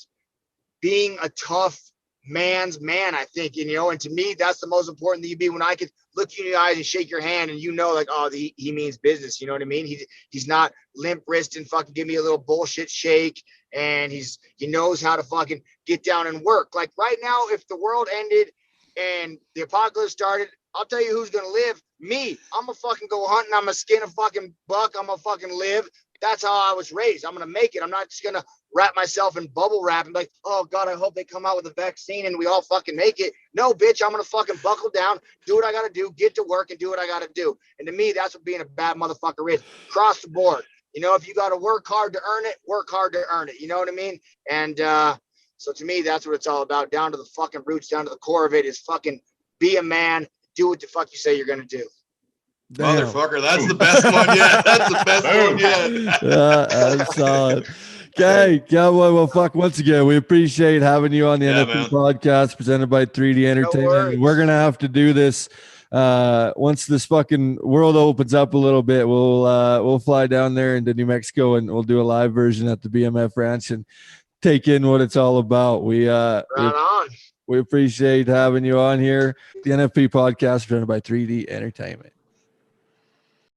Speaker 4: being a tough man's man, I think. And, you know, and to me, that's the most important thing you be, when I could look you in the eyes and shake your hand and you know, like, oh, he means business. You know what I mean? He's not limp wrist and fucking give me a little bullshit shake. And he knows how to fucking get down and work. Like right now, if the world ended and the apocalypse started, I'll tell you who's going to live. Me. I'm going to fucking go hunting. I'm going to skin a fucking buck. I'm going to fucking live. That's how I was raised. I'm going to make it. I'm not just going to wrap myself in bubble wrap and be like, oh God, I hope they come out with a vaccine and we all fucking make it. No, bitch, I'm going to fucking buckle down, do what I got to do, get to work and do what I got to do. And to me, that's what being a bad motherfucker is. Across the board. You know, if you got to work hard to earn it, work hard to earn it. You know what I mean? And so to me, that's what it's all about. Down to the fucking roots, down to the core of it is fucking be a man. Do what the fuck you say you're going to do.
Speaker 2: Damn.
Speaker 1: Motherfucker, that's the best one yet. That's the best one yet.
Speaker 2: That's solid. Okay, Cowboy. Well, fuck, once again, we appreciate having you on the NFP podcast presented by 3D Entertainment. We're going to have to do this once this fucking world opens up a little bit. We'll fly down there into New Mexico and we'll do a live version at the BMF Ranch and take in what it's all about. We appreciate having you on here. The NFP podcast presented by 3D Entertainment.